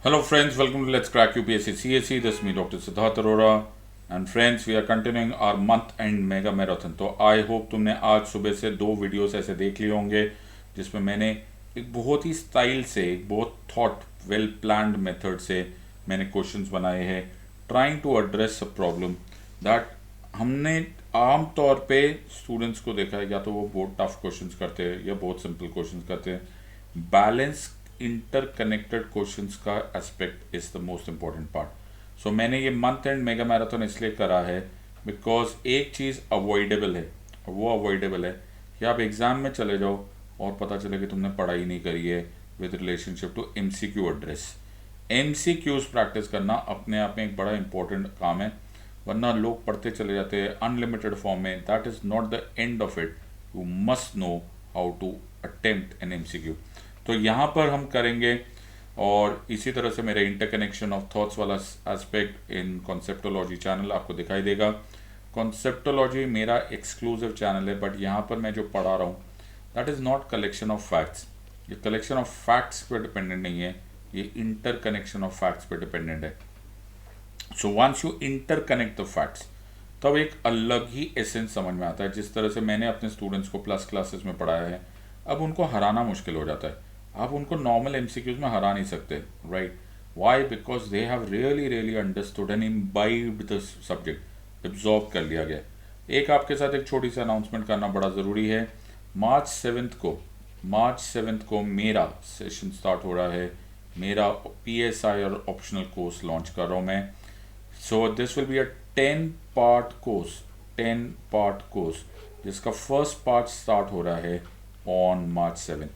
Hello friends, welcome to Let's Crack UPSC CSE. This is me Dr. Siddharth Arora and friends we are continuing our month end mega marathon. तो I hope तुमने आज सुबह से दो videos ऐसे देख लिए होंगे जिसमें मैंने एक बहुत ही स्टाइल से एक बहुत थॉट वेल प्लान्ड मेथड से मैंने क्वेश्चंस बनाए हैं trying to address a problem that हमने आम तौर पे स्टूडेंट्स को देखा है या तो वो बहुत टफ क्वेश्चंस करते हैं या बहुत सिंपल क्वेश्चंस करते हैं बैलेंस इंटरकनेक्टेड क्वेश्चंस का aspect is the most important part so मैंने ये मंथ एंड मेगा मैराथन इसलिए करा है बिकॉज एक चीज़ अवॉइडेबल है और वो अवॉइडेबल है कि आप एग्ज़ाम में चले जाओ और पता चले कि तुमने पढ़ाई नहीं करी है with relationship to MCQ address MCQs practice करना अपने आप में एक बड़ा इंपॉर्टेंट काम है वरना लोग पढ़ते चले जाते हैं अनलिमिटेड फॉर्म में that is not the end of it you must know how to attempt an MCQ तो यहाँ पर हम करेंगे और इसी तरह से मेरा इंटरकनेक्शन ऑफ थॉट्स वाला एस्पेक्ट इन कॉन्सेप्टोलॉजी चैनल आपको दिखाई देगा कॉन्सेप्टोलॉजी मेरा एक्सक्लूसिव चैनल है बट यहाँ पर मैं जो पढ़ा रहा हूँ that is not collection of facts ये कलेक्शन ऑफ फैक्ट्स पे डिपेंडेंट नहीं है ये इंटरकनेक्शन ऑफ फैक्ट्स पे डिपेंडेंट है so once you interconnect the facts तब एक अलग ही एसेंस समझ में आता है जिस तरह से मैंने अपने स्टूडेंट्स को प्लस क्लासेस में पढ़ाया है अब उनको हराना मुश्किल हो जाता है आप उनको नॉर्मल MCQs में हरा नहीं सकते right why because they have really understood and imbibed the subject absorb कर लिया गया एक आपके साथ एक छोटी सी अनाउंसमेंट करना बड़ा ज़रूरी है मार्च 7 को मेरा सेशन स्टार्ट हो रहा है मेरा PSI और ऑप्शनल कोर्स लॉन्च कर रहा हूँ मैं so this will be a 10 part course जिसका फर्स्ट पार्ट स्टार्ट हो रहा है ऑन March 7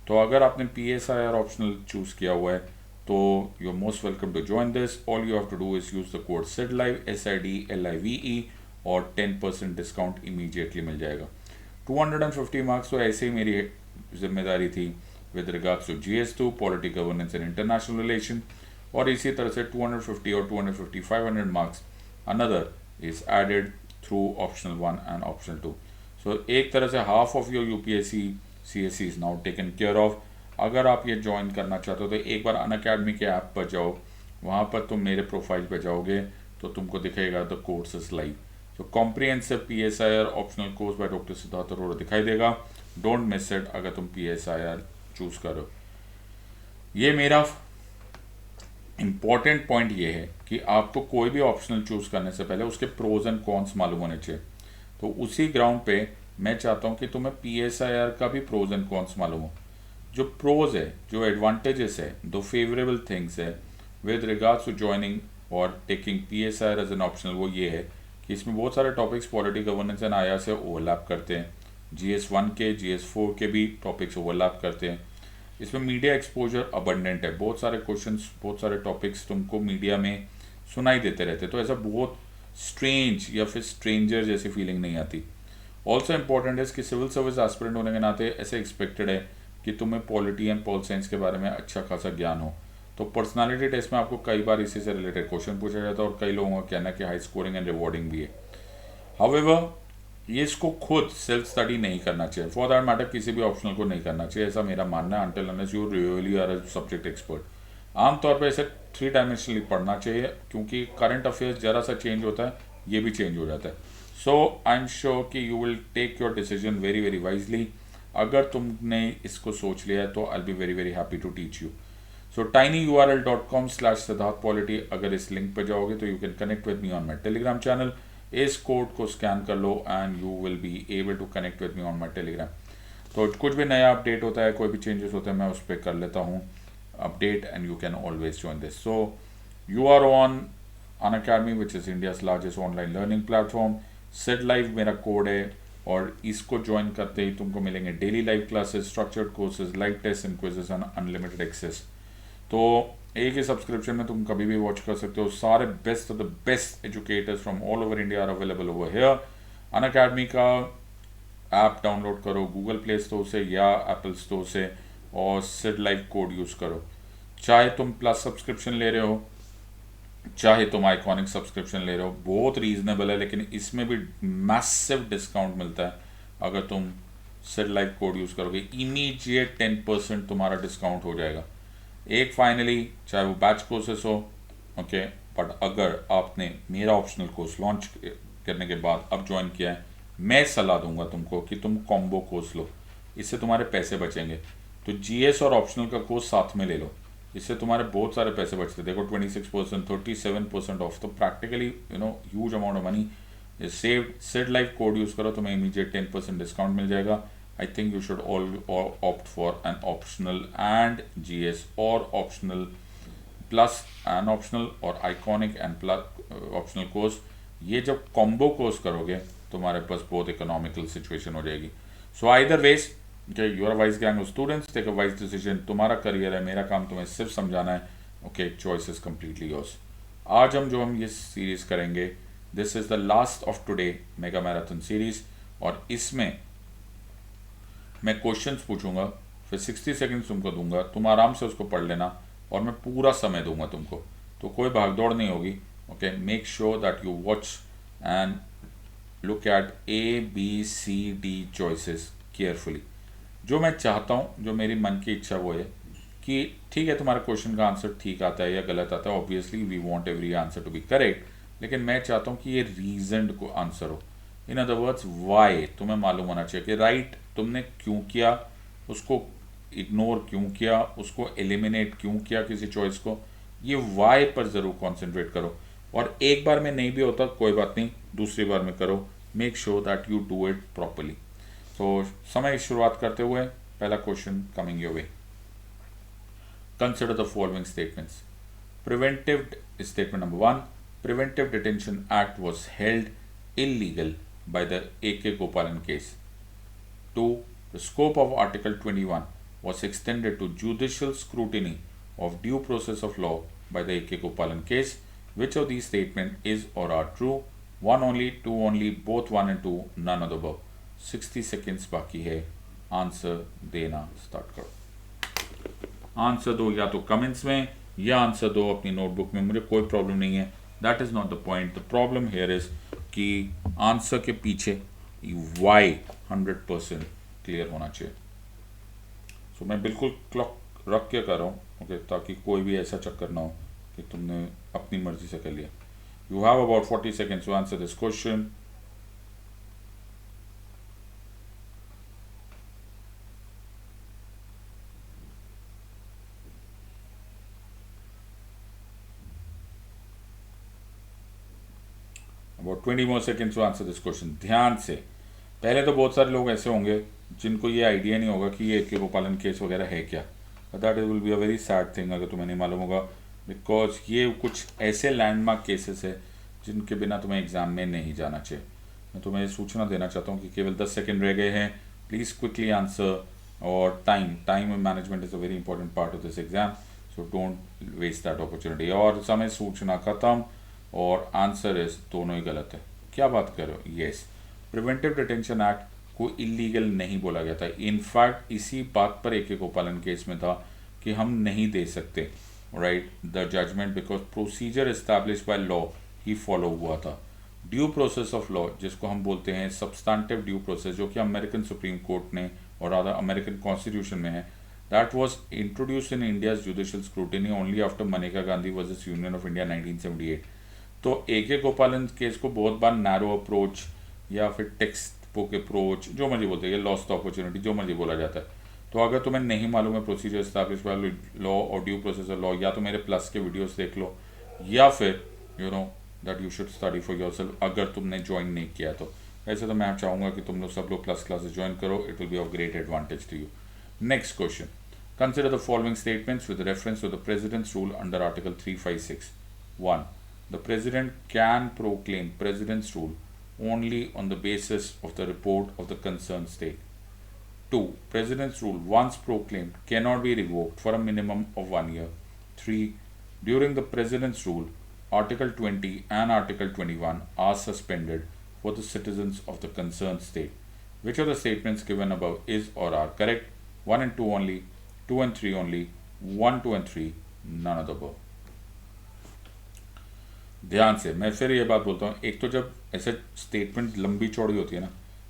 तो अगर आपने PSI और ऑप्शनल चूज किया हुआ है तो you are most welcome to join this all you have to do is use the code SIDLIVE SIDLIVE और 10% डिस्काउंट इमीडिएटली मिल जाएगा 250 मार्क्स तो ऐसे ही मेरी जिम्मेदारी थी with regards to GS2 polity governance and international relation और इसी तरह से 250 और 250 500 marks another is added through optional 1 and optional 2 so एक तरह से half of your UPSC CSE is now taken care of अगर आप ये ज्वाइन करना चाहते हो तो एक बार अनअकैडमी के ऐप पर जाओ वहाँ पर तुम मेरे प्रोफाइल पर जाओगे तो तुमको दिखेगा द कोर्स इज लाइव तो कॉम्प्रिहेंसिव PSI और optional course by doctor Siddharth Arora दिखाई देगा डोंट मिस इट अगर तुम PSI चूज करो ये मेरा इंपॉर्टेंट पॉइंट ये है कि आपको कोई भी ऑप्शनल चूज करने से पहले उसके प्रोज एंड कॉन्स मालूम होने चाहिए तो उसी ग्राउंड पे मैं चाहता हूँ कि तुम्हें PSIR का भी प्रोज एंड कॉन्स मालूम हो जो प्रोज है जो एडवांटेजेस है दो फेवरेबल थिंग्स है विद रिगार्ड्स टू ज्वाइनिंग और taking PSIR as an optional वो ये है कि इसमें बहुत सारे topics polity governance and IR से ओवरलैप करते हैं GS1 के GS4 के भी टॉपिक्स ओवरलैप करते हैं इसमें मीडिया एक्सपोजर अबंडेंट है बहुत सारे क्वेश्चंस बहुत सारे टॉपिक्स तुमको मीडिया में सुनाई देते रहते तो ऐसा बहुत स्ट्रेंज या फिर स्ट्रेंजर जैसी फीलिंग नहीं आती ऑल्सो इंपॉर्टेंट है कि सिविल सर्विस एस्पिरेंट होने के नाते ऐसे एक्सपेक्टेड है कि तुम्हें पॉलिटी एंड पॉल साइंस के बारे में अच्छा खासा ज्ञान हो तो पर्सनालिटी टेस्ट में आपको कई बार इसी से रिलेटेड क्वेश्चन पूछा जाता है और कई लोगों का कहना है कि हाई स्कोरिंग एंड रिवॉर्डिंग भी है हाउएवर ये इसको खुद सेल्फ स्टडी नहीं करना चाहिए फॉर दैट मैटर किसी भी ऑप्शनल को नहीं करना चाहिए ऐसा मेरा मानना है until unless you really are a subject expert आमतौर पर इसे 3 डायमेंशनली पढ़ना चाहिए क्योंकि करंट अफेयर्स जरा सा चेंज होता है ये भी चेंज हो जाता है सो आई एम श्योर कि you will take your decision very wisely अगर तुमने इसको सोच लिया है तो I be very happy to teach you so tinyurl.com/siddharthpolity अगर इस लिंक पर जाओगे तो you can connect with me on my Telegram channel इस कोड को स्कैन कर लो and you will be able to connect with me on my Telegram तो कुछ भी नया अपडेट होता है कोई भी चेंजेस होते हैं मैं उस पर कर लेता हूँ update and you can always join this so you are on Unacademy which is India's largest online learning platform SIDLIVE मेरा कोड है और इसको ज्वाइन करते ही तुमको मिलेंगे daily live classes structured courses live test and quizzes and unlimited access तो एक ही सब्सक्रिप्शन में तुम कभी भी वॉच कर सकते हो सारे best of the best educators from all over India are available over here Unacademy का ऐप डाउनलोड करो गूगल प्ले स्टोर से या एप्पल स्टोर से और SIDLIVE कोड यूज़ करो चाहे तुम प्लस सब्सक्रिप्शन ले रहे हो चाहे तुम आइकॉनिक सब्सक्रिप्शन ले रहे हो बहुत रीजनेबल है लेकिन इसमें भी मैसिव डिस्काउंट मिलता है अगर तुम SIDLIVE कोड यूज़ करोगे इमीडिएट 10% तुम्हारा डिस्काउंट हो जाएगा एक फाइनली, चाहे वो बैच कोर्सेस हो, ओके, बट अगर आपने मेरा ऑप्शनल कोर्स लॉन्च करने के बाद अब ज्वाइन किया है, मैं सलाह दूंगा तुमको कि तुम कॉम्बो कोर्स लो, इससे तुम्हारे पैसे बचेंगे। तो जीएस और ऑप्शनल का कोर्स साथ में ले लो, इससे तुम्हारे बहुत सारे पैसे बचते। देखो 26%, 37% ऑफ, तो practically huge amount of money saved. Said life code use करो, तुम्हें इमीडिएट 10% डिस्काउंट मिल जाएगा। I think you should all opt for an optional and GS, और ऑप्शनल प्लस एंड ऑप्शनल, और iconic and plus optional course. ये जब combo course करोगे तुम्हारे पास बहुत इकोनॉमिकल सिचुएशन हो जाएगी। So either ways, your wise gang of students, take a wise decision. तुम्हारा करियर है, मेरा काम तुम्हें सिर्फ समझाना है। Okay, choice is completely yours. आज हम ये सीरीज करेंगे, this is the last of today mega marathon series, और इसमें मैं क्वेश्चंस पूछूंगा, फिर 60 सेकंड्स तुमको दूंगा, तुम आराम से उसको पढ़ लेना, और मैं पूरा समय दूंगा तुमको, तो कोई भागदौड़ नहीं होगी। Okay, make sure that you watch and look at ABCD choices carefully. जो मैं चाहता हूँ, जो मेरी मन की इच्छा वो है कि ठीक है, तुम्हारे क्वेश्चन का आंसर ठीक आता है या गलत आता है, obviously we want every answer to be correct, लेकिन मैं चाहता हूँ कि ये रीजन को आंसर हो। इन अदर वर्ड्स, वाई तुम्हें मालूम होना चाहिए कि राइट तुमने क्यों किया, उसको इग्नोर क्यों किया, उसको एलिमिनेट क्यों किया किसी चॉइस को। ये वाई पर ज़रूर कॉन्सेंट्रेट करो, और एक बार में नहीं भी होता कोई बात नहीं, दूसरी बार में करो। Make sure that you do it properly. तो समय की शुरुआत करते हुए पहला question coming your way. Consider the following statements. Preventive statement number 1, preventive detention act was held illegal by the A.K. Gopalan case. 2. The scope of Article 21 was extended to judicial scrutiny of due process of law by the A.K. Gopalan case. Which of these statements is or are true? 1 only, 2 only, both 1 and 2, none of the above. 60 seconds बाकी है, answer देना start करो। Answer दो या तो comments में या answer दो अपनी नोटबुक में, मुझे कोई प्रॉब्लम नहीं है। That is not the point, the problem here is कि आंसर के पीछे वाई 100% क्लियर होना चाहिए। सो मैं बिल्कुल क्लॉक रख के कर रहा हूँ, ओके, ताकि कोई भी ऐसा चक्कर ना हो कि तुमने अपनी मर्जी से कर लिया। You have about 40 seconds to answer this question. About 20 more seconds to answer this question. ध्यान से, पहले तो बहुत सारे लोग ऐसे होंगे जिनको ये आइडिया नहीं होगा कि ये A.K. गोपालन केस वगैरह है क्या। That will be a very sad thing अगर तुम्हें नहीं मालूम होगा, बिकॉज ये कुछ ऐसे लैंडमार्क केसेस है जिनके बिना तुम्हें एग्जाम में नहीं जाना चाहिए। मैं तुम्हें सूचना देना चाहता हूँ कि केवल 10 सेकेंड रह गए हैं, प्लीज़ क्विकली आंसर। और time management is a very important part of this exam, so don't waste that opportunity. और समय सूचना खत्म, और आंसर इज दोनों ही गलत है। क्या बात कर रहे हो? यस, प्रिवेंटिव डिटेंशन एक्ट को इलीगल नहीं बोला गया था। इनफैक्ट इसी बात पर A.K. गोपालन केस में था कि हम नहीं दे सकते, right, the judgment, because procedure establish by law ही फॉलो हुआ था। ड्यू प्रोसेस ऑफ लॉ, जिसको हम बोलते हैं सब्सटैंटिव ड्यू प्रोसेस, जो कि अमेरिकन सुप्रीम कोर्ट ने और आधा अमेरिकन कॉन्स्टिट्यूशन में है, that was introduce in India's judicial scrutiny only after Maneka Gandhi versus union of India 1978। तो A.K. गोपालन केस को बहुत बार नैरो अप्रोच या फिर टेक्स्ट बुक अप्रोच, जो मर्जी बोलते हैं, लॉस्ट अपॉर्चुनिटी, जो मर्जी बोला जाता है। तो अगर तुम्हें नहीं मालूम है प्रोसीजर एस्टैब्लिश बाय लॉ और ड्यू प्रोसेस ऑफ लॉ, या तो मेरे प्लस के वीडियोस देख लो, या फिर you know that you should study for yourself अगर तुमने ज्वाइन नहीं किया तो। वैसे तो मैं चाहूँगा कि तुम लोग सब लोग प्लस क्लासेस ज्वाइन करो, it will be of great advantage to you. Next question, consider the following statements with reference to the president's rule under article 356। 1. The President can proclaim President's rule only on the basis of the report of the concerned state. 2. President's rule, once proclaimed, cannot be revoked for a minimum of 1 year. 3. During the President's rule, Article 20 and Article 21 are suspended for the citizens of the concerned state. Which of the statements given above is or are correct? 1 and 2 only, 2 and 3 only, 1, 2 and 3, none of the above. ध्यान से, मैं फिर ये बात बोलता हूँ, एक तो जब ऐसे स्टेटमेंट लंबी चौड़ी होती है ना,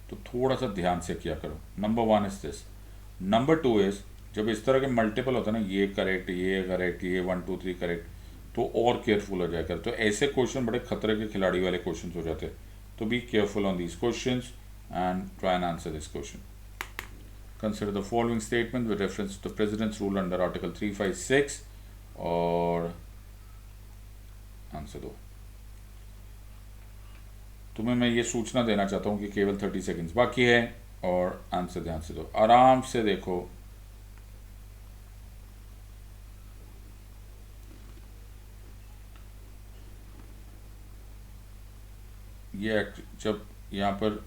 तो थोड़ा सा ध्यान से किया करो। Number 1 is this, number 2 is जब इस तरह के मल्टीपल होता है ना, ये करेक्ट, ये करेक्ट, ये 1 2 3 करेक्ट, तो और केयरफुल हो जाया कर। तो ऐसे क्वेश्चन बड़े खतरे के खिलाड़ी वाले क्वेश्चन हो जाते हैं। तो be careful on these question and try and answer this question. Consider the following statement with reference to the President's rule under Article 356 और आंसर दो। तुम्हें मैं ये सूचना देना चाहता हूँ कि केवल 30 सेकंड्स बाकी है और आंसर ध्यान से दो, आराम से देखो। ये जब यहाँ पर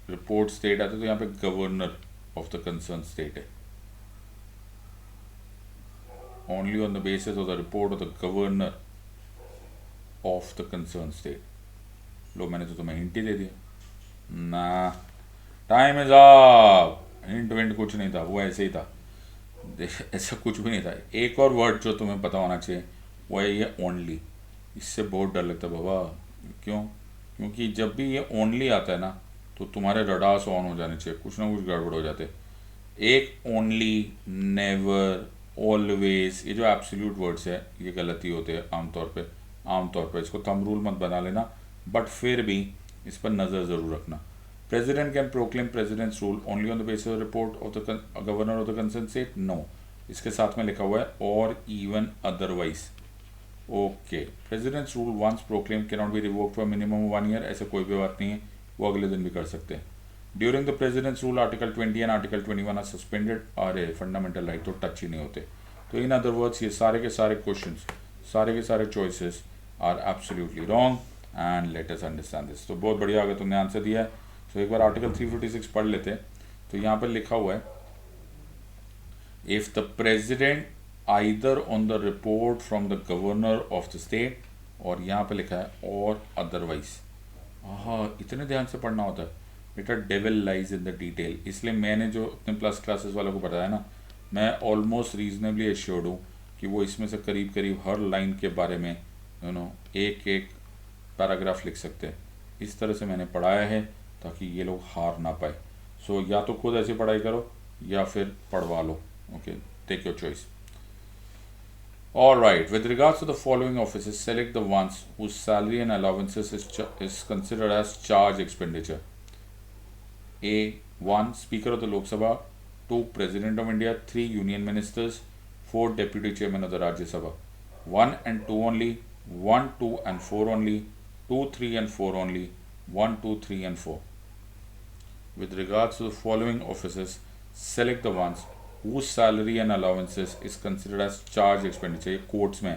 रिपोर्ट स्टेट आता है तो यहाँ पे governor of the concerned state है, only on the basis of the report of the governor of the concerned state। लो मैंने तो तुम्हें हिंट ही दे दिया ना, टाइम इज अप। हिंट विंट कुछ नहीं था, वो ऐसे ही था, ऐसा कुछ भी नहीं था। एक और वर्ड जो तुम्हें पता होना चाहिए वो है ये ओनली। इससे बहुत डर लगता है बाबा। क्यों? क्योंकि जब भी ये ओनली आता है ना तो तुम्हारे रडार्स ऑन हो जाने चाहिए, कुछ ना कुछ गड़बड़ हो जाते। एक ओनली, नेवर, ऑलवेज, ये जो एब्सोल्यूट वर्ड्स है ये गलती होते हैं आमतौर पे इसको थंब रूल मत बना लेना, बट फिर भी इस पर नज़र ज़रूर रखना। President can proclaim president's rule only on the basis of report of the governor of the concern state. No, इसके साथ में लिखा हुआ है और even otherwise. Okay, president's rule once proclaim can not be revoked for minimum 1 year. ऐसा कोई भी बात नहीं है, वो अगले दिन भी कर सकते हैं। During the president's rule article 20 and article 21 are suspended. अरे फंडामेंटल राइट तो टच ही नहीं होते। तो इन अदर वर्ड्स ये सारे के सारे क्वेश्चंस, सारे के सारे choices are absolutely wrong and let us understand this. तो बहुत बढ़िया, अगर तुमने आंसर दिया है तो एक बार आर्टिकल 356 पढ़ लेते हैं। तो यहाँ पर लिखा हुआ है if the president either on the report from the governor of the state, और यहाँ पर लिखा है और अदरवाइज। हाँ, इतने ध्यान से पढ़ना होता है बेटा, devil lies in the detail. इसलिए मैंने जो अपने प्लस क्लासेस वालों को बताया ना, मैं ऑलमोस्ट रीजनेबली एश्योर्ड हूँ कि वो इसमें से करीब करीब हर लाइन के बारे में एक एक पैराग्राफ लिख सकते हैं। इस तरह से मैंने पढ़ाया है ताकि ये लोग हार ना पाए। सो या तो खुद ऐसी पढ़ाई करो या फिर पढ़वा लो। Okay, take your choice. All right, with regards to the following offices, select the ones whose salary and allowances is considered as charge expenditure. A. 1. Speaker of the Lok Sabha. 2. President of India. 3. Union Ministers. 4. Deputy Chairman of the Rajya Sabha. 1 and 2 only. 1, 2 and 4 only. 2, 3 and 4 only. 1, 2, 3 and 4. With regards to the following offices, select the ones whose salary and allowances is considered as charge expenditure। ये courts में,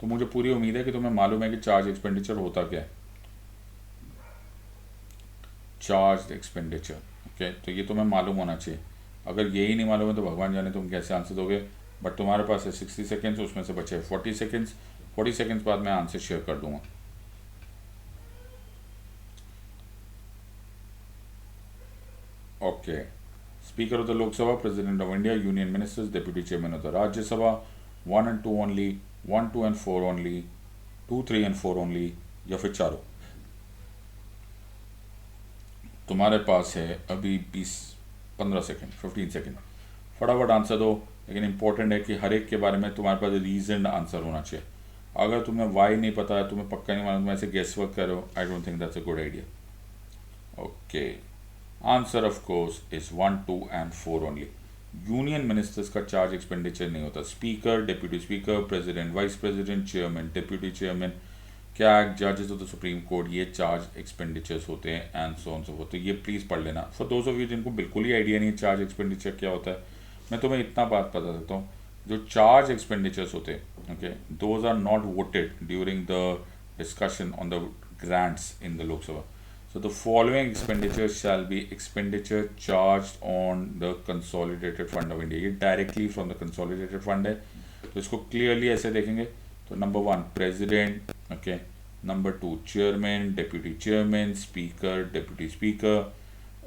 तो मुझे पूरी उम्मीद है कि तुम्हें मालूम है कि चार्ज एक्सपेंडिचर होता क्या है। चार्ज एक्सपेंडिचर, ओके, तो ये तुम्हें मालूम होना चाहिए। अगर यही नहीं मालूम है तो भगवान जाने तुम कैसे आंसर दोगे। बट तुम्हारे पास है 60 सेकेंड्स, उसमें से बचे 40 सेकेंड्स। 40 सेकेंड्स बाद मैं आंसर शेयर कर दूंगा। Okay, Speaker of the Lok Sabha, President of India, Union Ministers, Deputy Chairman of the Rajya Sabha, 1 and 2 only, 1, 2 and 4 only, 2, 3 and 4 only, या फिर चारों। तुम्हारे पास है अभी 15 सेकेंड, 15 सेकेंड, फटाफट आंसर दो। लेकिन इंपॉर्टेंट है कि हर एक के बारे में तुम्हारे पास रीजन आंसर होना चाहिए। अगर तुम्हें वाई नहीं पता है, तुम्हें पक्का नहीं मालूम, तुम ऐसे गेस वर्क करो, आई don't think that's a good idea. Okay, answer of course is 1, 2 and 4 only. Union ministers का चार्ज एक्सपेंडिचर नहीं होता। Speaker, deputy speaker, president, vice president, chairman, deputy chairman, CAG, जजेस ऑफ द सुप्रीम कोर्ट, ये charge expenditures होते हैं and so on so fourth. तो ये please पढ़ लेना। फॉर दोज ऑफ यू जिनको बिल्कुल ही आइडिया नहीं है चार्ज एक्सपेंडिचर क्या होता है, मैं तुम्हें इतना बात बता सकता हूँ, जो चार्ज एक्सपेंडिचर्स होते हैं, okay, those are not voted during the discussion on the grants in the Lok Sabha. So the following expenditures shall be expenditure charged on the consolidated fund of India। ये directly from the consolidated fund है, तो इसको clearly ऐसे देखेंगे। तो number 1 president, okay, number 2 chairman, deputy chairman, speaker, deputy speaker,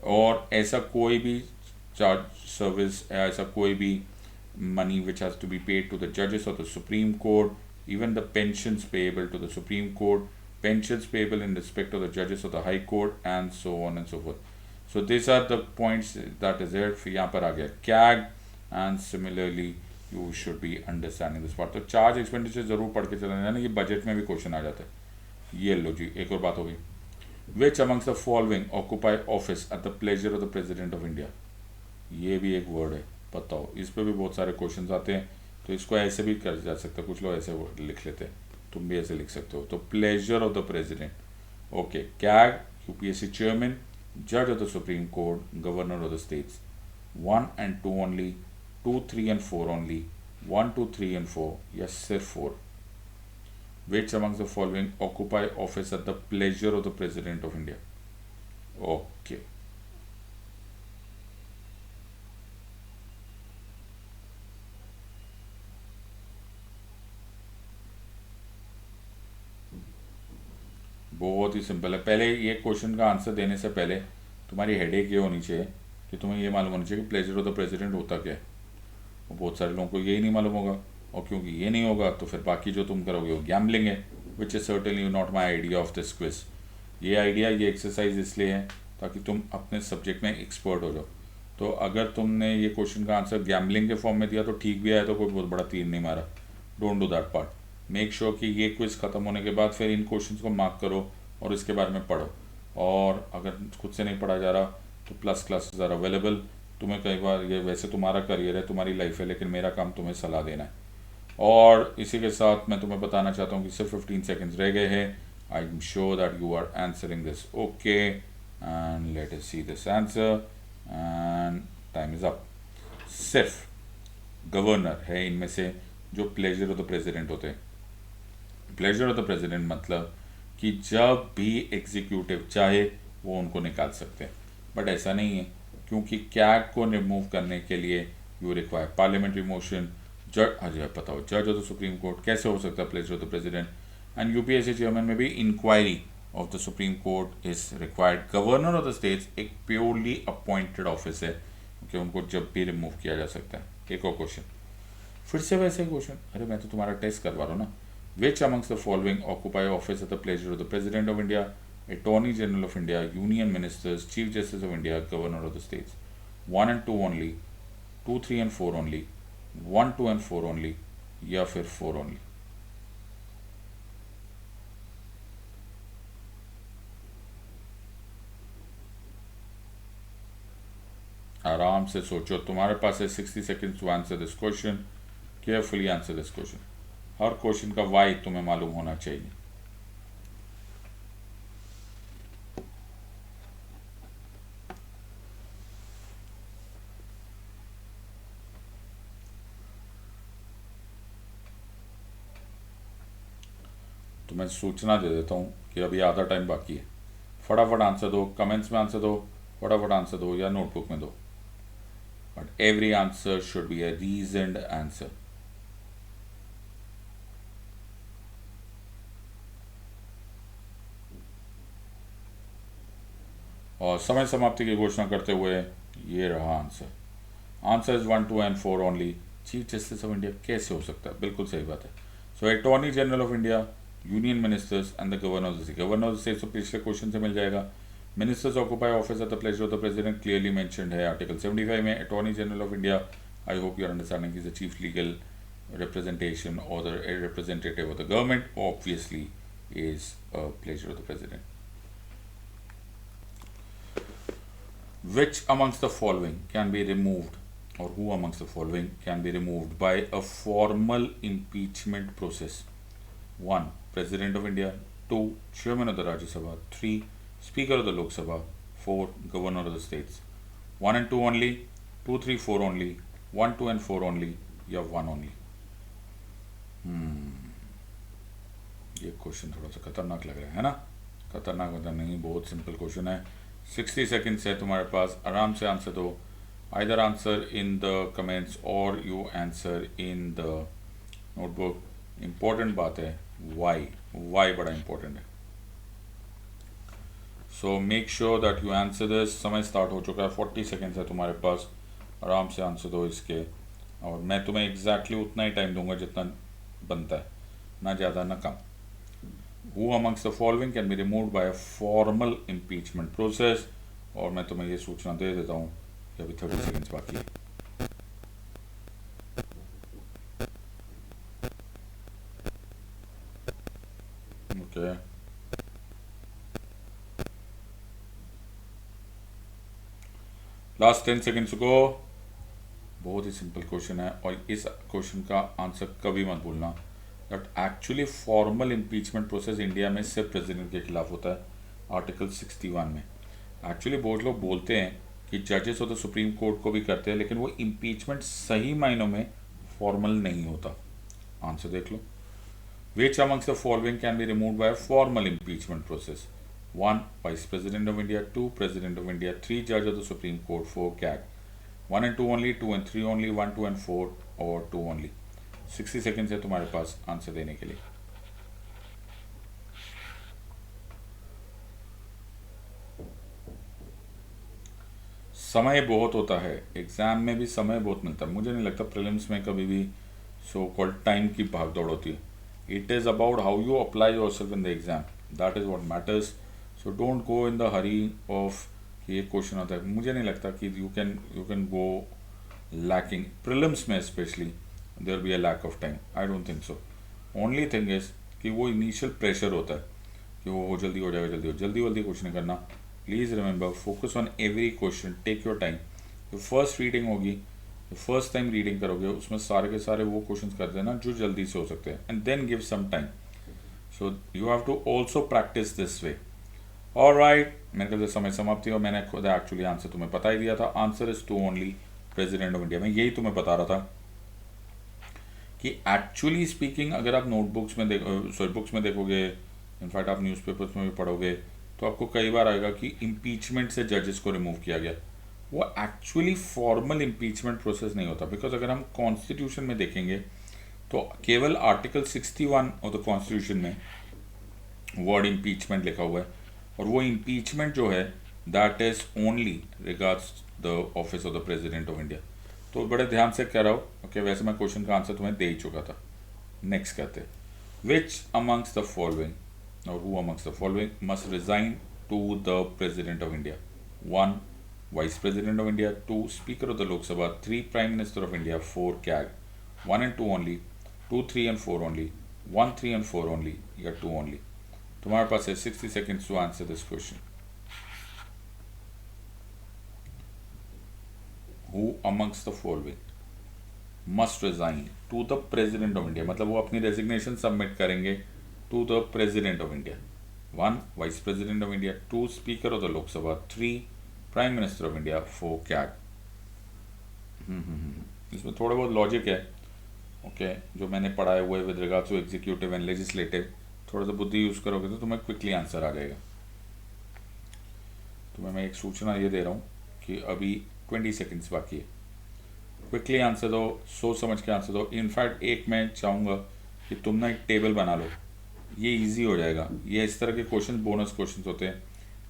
और ऐसा कोई भी चार्ज सर्विस, ऐसा कोई भी money which has to be paid to the judges of the Supreme Court, even the pensions payable to the Supreme Court, pensions payable in respect of the judges of the High Court, and so on and so forth. So these are the points that is there। फिर यहाँ पर आ गया CAG and similarly you should be understanding this part. तो charge expenditure जरूर पढ़ के चलना है ना, ये बजट में भी क्वेश्चन आ जाता है। ये लो जी, एक और बात हो गई। विच amongst the following occupy office at the pleasure of the president of India. ये भी एक वर्ड है, बताओ। इस पर भी बहुत सारे क्वेश्चन आते हैं, तो इसको ऐसे भी कर जा सकता है, कुछ लोग ऐसे लिख लेते हैं, तुम भी ऐसे लिख सकते हो। तो pleasure of the president, okay. CAG, UPSC chairman, जज of the supreme court, governor of the states. 1 and 2 only, 2, 3 and 4 only, 1, 2, 3 and 4, या सिर्फ 4। Which amongst the following occupy office at the pleasure of the President of India? Okay. बहुत ही simple है। पहले ये question का answer देने से पहले तुम्हारी हेडेक ये होनी चाहिए कि तुम्हें ये मालूम होना चाहिए कि प्लेजर ऑफ द प्रेसिडेंट होता क्या है। और बहुत सारे लोगों को यही नहीं मालूम होगा, और क्योंकि ये नहीं होगा तो फिर बाकी जो तुम करोगे वो गैम्बलिंग है, which is certainly not my idea of this quiz. ये आइडिया, ये एक्सरसाइज इसलिए है ताकि तुम अपने सब्जेक्ट में एक्सपर्ट हो जाओ। तो अगर तुमने ये क्वेश्चन का आंसर गैम्बलिंग के फॉर्म में दिया तो ठीक भी आया तो कोई बहुत बड़ा तीर नहीं मारा। Don't do that part. Make sure कि ये क्विज ख़त्म होने के बाद फिर इन क्वेश्चंस को मार्क करो और इसके बारे में पढ़ो। और अगर खुद से नहीं पढ़ा जा रहा तो प्लस क्लासेस आर अवेलेबल। तुम्हें कई बार, ये वैसे तुम्हारा करियर है, तुम्हारी लाइफ है, लेकिन मेरा काम तुम्हें सलाह देना है। और इसी के साथ मैं तुम्हें बताना चाहता हूँ कि सिर्फ 15 सेकेंड्स रह गए हैं। I am sure that you are answering this okay, and let us see this answer, and time is up. सिर्फ गवर्नर है इनमें से जो प्लेजर ऑफ द प्रेसिडेंट होते हैं। प्लेजर ऑफ द प्रेसिडेंट मतलब कि जब भी एग्जीक्यूटिव चाहे वो उनको निकाल सकते हैं, बट ऐसा नहीं है, क्योंकि कैग को रिमूव करने के लिए यू रिक्वायर पार्लियामेंट्री मोशन। जज, अजय बताओ, जज ऑफ द सुप्रीम कोर्ट कैसे हो सकता है pleasure of the president. And UPSC chairman में भी inquiry of the supreme court is required. Governor of the states एक प्योरली अपॉइंटेड ऑफिस है, क्योंकि उनको जब भी रिमूव किया जा सकता है। एक और क्वेश्चन, फिर से वैसे क्वेश्चन, अरे मैं तो तुम्हारा टेस्ट करवा रहा हूँ ना। Which amongst the following occupy office at the pleasure of the President of India, Attorney General of India, Union Ministers, Chief Justice of India, Governor of the States? 1 and 2 only, 2, 3 and 4 only, 1, 2 and 4 only, या फिर 4 only? आराम से सोचो, तुम्हारे पास है 60 seconds to answer this question. Carefully answer this question. Her question का Y तुम्हें मालूम होना चाहिए। तो मैं सूचना दे देता हूँ कि अभी आधा टाइम बाकी है। फटाफट आंसर दो, कमेंट्स में आंसर दो, फटाफट आंसर दो या नोटबुक में दो, but every answer should be a reasoned answer. और समय समाप्ति की घोषणा करते हुए ये रहा answer. Answer is 1, 2 and 4 only. Chief justice of India कैसे हो सकता है, बिल्कुल सही बात है। So attorney general of India, union ministers and the governor of the state. Governor of the state तो पिछले क्वेश्चन से मिल जाएगा। Ministers occupy office at the pleasure of the president, clearly mentioned है आर्टिकल 75 में। Attorney general of India, I hope you are understanding, is the chief legal representation or the representative of the government, obviously is a pleasure of the president. Which amongst the following can be removed, or who amongst the following can be removed by a formal impeachment process? 1. President of India. 2. Chairman of the Rajya Sabha. 3. Speaker of the Lok Sabha. 4. Governor of the states. 1 and 2 only, 2, 3, 4 only, 1, 2 and 4 only, या 1 only? ये question थोड़ा सा खतरनाक लग रहा है ना? खतरनाक मतलब नहीं, बहुत सिंपल क्वेश्चन है। 60 सेकेंड्स है तुम्हारे पास, आराम से आंसर दो। Either answer in the comments और you answer in the notebook. Important बात है वाई, वाई बड़ा इम्पोर्टेंट है। So make sure that you answer this. समय स्टार्ट हो चुका है, 40 सेकेंड्स है तुम्हारे पास, आराम से आंसर दो इसके। और मैं तुम्हें एग्जैक्टली उतना ही टाइम दूंगा जितना बनता है, ना ज़्यादा ना कम। Who amongst the following can be removed by a formal impeachment process? और मैं तुम्हें ये सूचना दे देता हूँ कि अभी 30 सेकेंड्स बाकी है। ओके, लास्ट 10 सेकेंड्स को। बहुत ही सिंपल क्वेश्चन है और इस क्वेश्चन का आंसर कभी मत भूलना that actually formal impeachment process India में सिर्फ प्रेसिडेंट के खिलाफ होता है, आर्टिकल 61 में। एक्चुअली बहुत लोग बोलते हैं कि जजेस ऑफ द सुप्रीम कोर्ट को भी करते हैं, लेकिन वो इम्पीचमेंट सही मायनों में फॉर्मल नहीं होता। आंसर देख लो। Which amongst the following can be removed by formal impeachment process? 1 vice president of India, 2 president of India, 3 जज of the supreme court, 4 CAG. 1 and 2 only, 2 and 3 only, 1, 2 and 4 और 2 only। 60 seconds है तुम्हारे पास answer देने के लिए। समय बहुत होता है, एग्जाम में भी समय बहुत मिलता है। मुझे नहीं लगता प्रीलिम्स में कभी भी सो कॉल्ड टाइम की भागदौड़ होती है। It is about how you apply yourself in the exam, that is what matters. So don't go in the hurry of कि ये क्वेश्चन आता है। मुझे नहीं लगता कि you can go lacking prelims में, specially there be a lack of time. I don't think so. Only thing is कि वो इनिशियल प्रेशर होता है कि वो जल्दी हो जाएगा, जल्दी कुछ नहीं करना। Please remember, focus on every question, take your time. जो फर्स्ट रीडिंग होगी, जो फर्स्ट टाइम रीडिंग करोगे, उसमें सारे के सारे वो क्वेश्चन कर देना जो जल्दी से हो सकते हैं, and then give some time. So you have to also practice this way. Alright, मेरे ख्याल से समय समाप्ति और मैंने खुद एक्चुअली आंसर तुम्हें बता ही दिया था। Answer is 2 only, president of India. मैं यही तुम्हें बता रहा था कि एक्चुअली स्पीकिंग अगर आप नोटबुक्स में बुक्स में देखोगे, इनफैक्ट आप न्यूज़पेपर्स में भी पढ़ोगे, तो आपको कई बार आएगा कि इम्पीचमेंट से जजेस को रिमूव किया गया। वो एक्चुअली फॉर्मल इम्पीचमेंट प्रोसेस नहीं होता, बिकॉज अगर हम कॉन्स्टिट्यूशन में देखेंगे तो केवल आर्टिकल 61 ऑफ द कॉन्स्टिट्यूशन में वर्ड इम्पीचमेंट लिखा हुआ है, और वो इम्पीचमेंट जो है that is only regards the office of the president of India. तो बड़े ध्यान से कह रहा हूँ, ओके। वैसे मैं क्वेश्चन का आंसर तुम्हें दे ही चुका था। नेक्स्ट कहते हैं, विच अमंग्स द फॉलोइंग और who amongst the following must resign to the president of India? 1 vice president of India, 2 speaker of the Lok Sabha, 3 prime minister of India, 4 CAG. 1 and 2 only, 2, 3 and 4 only, 1, 3 and 4 only, या 2 only. तुम्हारे पास है 60 seconds to answer this question. Who amongst the following must resign to the president of India? मतलब वो अपनी resignation submit करेंगे to the president of India. 1 vice president of India, 2 speaker of the Lok Sabha, 3 prime minister of India, 4 CAG. इसमें थोड़ा बहुत logic है, okay, जो मैंने पढ़ाए हुए with regards to executive and legislative. थोड़ा सा बुद्धि यूज़ करोगे तो तुम्हें क्विकली आंसर आ जाएगा। तुम्हें मैं एक सूचना ये दे रहा हूँ कि अभी 20 सेकेंड्स बाकी है। क्विकली आंसर दो, सोच समझ के आंसर दो। इनफैक्ट एक मैं चाहूँगा कि तुम ना एक टेबल बना लो, ये इजी हो जाएगा। ये इस तरह के क्वेश्चन बोनस क्वेश्चन होते हैं।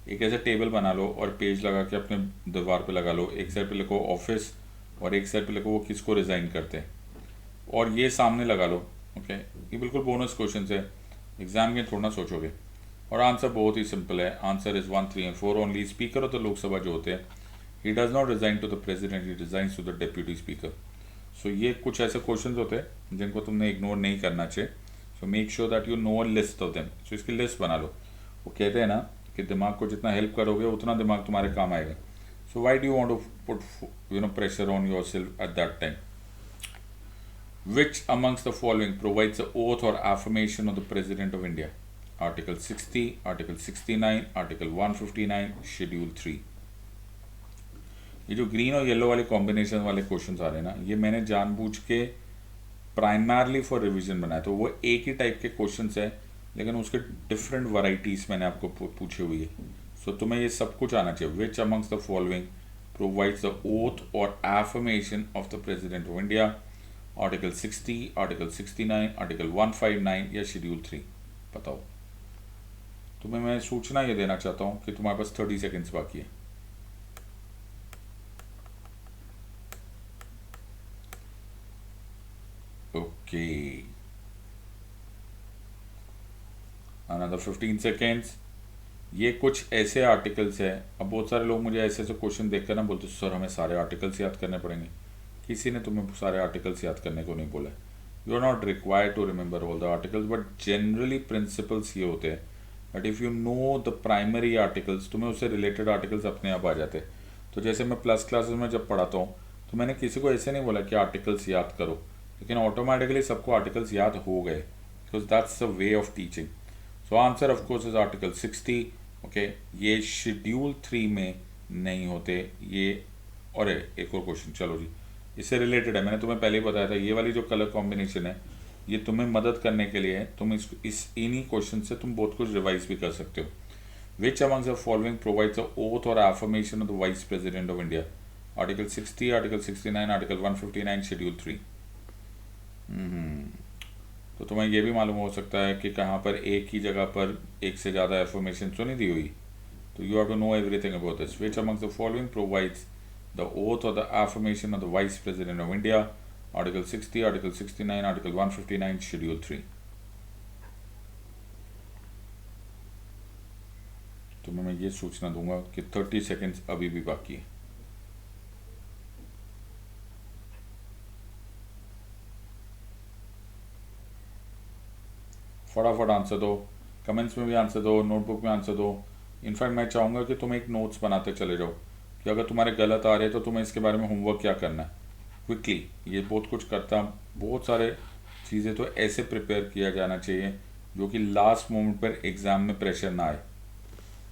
एक ऐसा टेबल बना लो और पेज लगा के अपने दीवार पे लगा लो। एक साइड पे लिखो ऑफिस और एक साइड पे लिखो वो किसको रिज़ाइन करते हैं, और ये सामने लगा लो, ओके। ये बिल्कुल बोनस क्वेश्चन है, एग्जाम में थोड़ा ना सोचोगे। और आंसर बहुत ही सिंपल है। Answer is 1, 3 and 4 only. Speaker of the Lok Sabha जो होते हैं, he does not resign to the president, he resigns to the deputy speaker. So ये कुछ ऐसे क्वेश्चन होते हैं जिनको तुमने इग्नोर नहीं करना चाहिए। So make sure that you know a list of them. So इसकी लिस्ट बना लो। वो कहते हैं ना कि दिमाग को जितना हेल्प करोगे उतना दिमाग तुम्हारे काम आएगा। So why do you want to put pressure on yourself at that time? Which amongst the following provides the oath or affirmation of the President of India? Article 60, Article 69, Article 159, Schedule 3। ये जो green और yellow वाले combination वाले questions आ रहे हैं ना, ये मैंने जानबूझ के प्राइमरली फॉर रिवीजन बनाया। तो वो एक ही टाइप के क्वेश्चंस है, लेकिन उसके डिफरेंट वैरायटीज मैंने आपको पूछी हुई है। सो तुम्हें ये सब कुछ आना चाहिए। Which amongst the following provides the oath और affirmation of the president of India? Article 60, article 69, article 159 या शेड्यूल 3? बताओ। तुम्हें मैं सूचना ये देना चाहता हूँ कि तुम्हारे पास 30 सेकेंड्स बाकी है। Okay, another 15 seconds. ये कुछ ऐसे आर्टिकल्स है। अब बहुत सारे लोग मुझे ऐसे ऐसे क्वेश्चन देखकर ना बोलते सर हमें सारे आर्टिकल्स याद करने पड़ेंगे। किसी ने तुम्हें सारे आर्टिकल्स याद करने को नहीं बोला है। You are not required to remember all the articles, but generally principles ये होते हैं but if you know the primary articles, तुम्हें उससे रिलेटेड आर्टिकल्स अपने आप आ जाते हैं। तो जैसे मैं प्लस क्लासेस में जब पढ़ाता हूँ तो मैंने किसी को ऐसे नहीं बोला कि आर्टिकल्स याद करो, लेकिन ऑटोमेटिकली सबको आर्टिकल्स याद हो गए, because that's the way of teaching. So answer of course is article 60। Okay, ये शेड्यूल 3 में नहीं होते ये। और एक और क्वेश्चन, चलो जी, इससे रिलेटेड है, मैंने तुम्हें पहले ही बताया था, ये वाली जो कलर कॉम्बिनेशन है ये तुम्हें मदद करने के लिए है, तुम इस इन्हीं क्वेश्चन से तुम बहुत कुछ रिवाइज भी कर सकते हो। Which amongst the following provides the oath और affirmation of the vice president of India? Article 60, article 69, article 159, schedule 3। तो तुम्हें ये भी मालूम हो सकता है कि कहाँ पर एक ही जगह पर एक से ज़्यादा एफर्मेशन तो नहीं दी हुई, तो you have to know everything about this. Which amongst the following provides the oath or the affirmation of the Vice President of India? Article 60, Article 69, Article 159, Schedule 3। तो मैं ये सूचना दूंगा कि 30 सेकेंड्स अभी भी बाकी है। फटाफट आंसर दो, कमेंट्स में भी आंसर दो, नोटबुक में आंसर दो। इनफैक्ट मैं चाहूँगा कि तुम एक नोट्स बनाते चले जाओ कि अगर तुम्हारे गलत आ रहे तो तुम्हें इसके बारे में होमवर्क क्या करना है क्विकली। ये बहुत कुछ करता, बहुत सारे चीज़ें तो ऐसे प्रिपेयर किया जाना चाहिए जो कि लास्ट मोमेंट पर एग्ज़ाम में प्रेशर ना आए।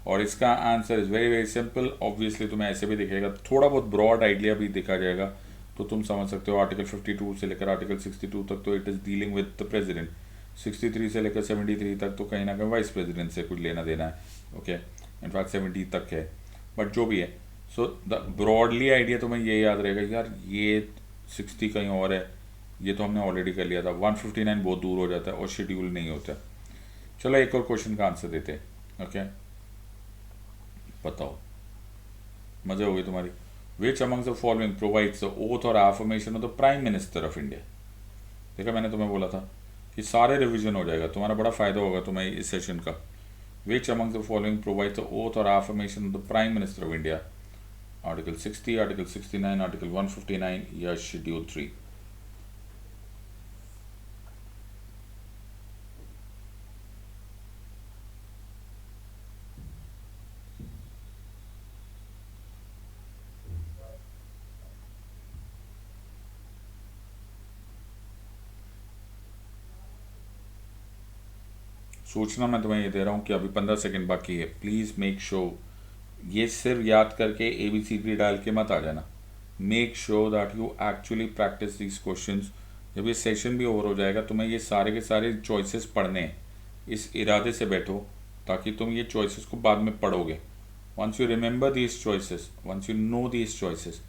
और इसका answer is very very simple. Obviously तुम्हें ऐसे भी दिखेगा, थोड़ा बहुत ब्रॉड आइडिया भी दिखा जाएगा तो तुम समझ सकते हो। आर्टिकल 52 से लेकर आर्टिकल 62 तक तो it is dealing with the president, 63 से लेकर 73 तक तो कहीं ना कहीं वाइस प्रेसिडेंट से कुछ लेना देना है। ओके, इनफैक्ट 70 तक है, बट जो भी है, सो द ब्रॉडली आइडिया तुम्हें ये याद रहेगा यार ये 60 कहीं और है, ये तो हमने ऑलरेडी कर लिया था। 159 बहुत दूर हो जाता है और शेड्यूल नहीं होता। चलो एक और क्वेश्चन का आंसर देते हैं। ओके, बताओ, मजे हो गई तुम्हारी। Which amongst the following provides the oath और affirmation of the prime minister of India? देखा, मैंने तुम्हें बोला था कि सारे रिविजन हो जाएगा, तुम्हारा बड़ा फायदा होगा तुम्हें इस सेशन का। Which amongst the following provides the oath और affirmation of the prime minister of India? Article 60, article 69, article 159 या शेड्यूल 3? सूचना मैं तुम्हें ये दे रहा हूँ कि अभी 15 सेकेंड बाकी है। प्लीज़ मेक श्योर ये सिर्फ याद करके ABCD डाल के मत आ जाना। Make sure that you actually practice these questions. जब ये सेशन भी ओवर हो जाएगा तुम्हें ये सारे के सारे चॉइसेस पढ़ने हैं, इस इरादे से बैठो ताकि तुम ये चॉइसेस को बाद में पढ़ोगे। Once you remember these choices, once you know these choices,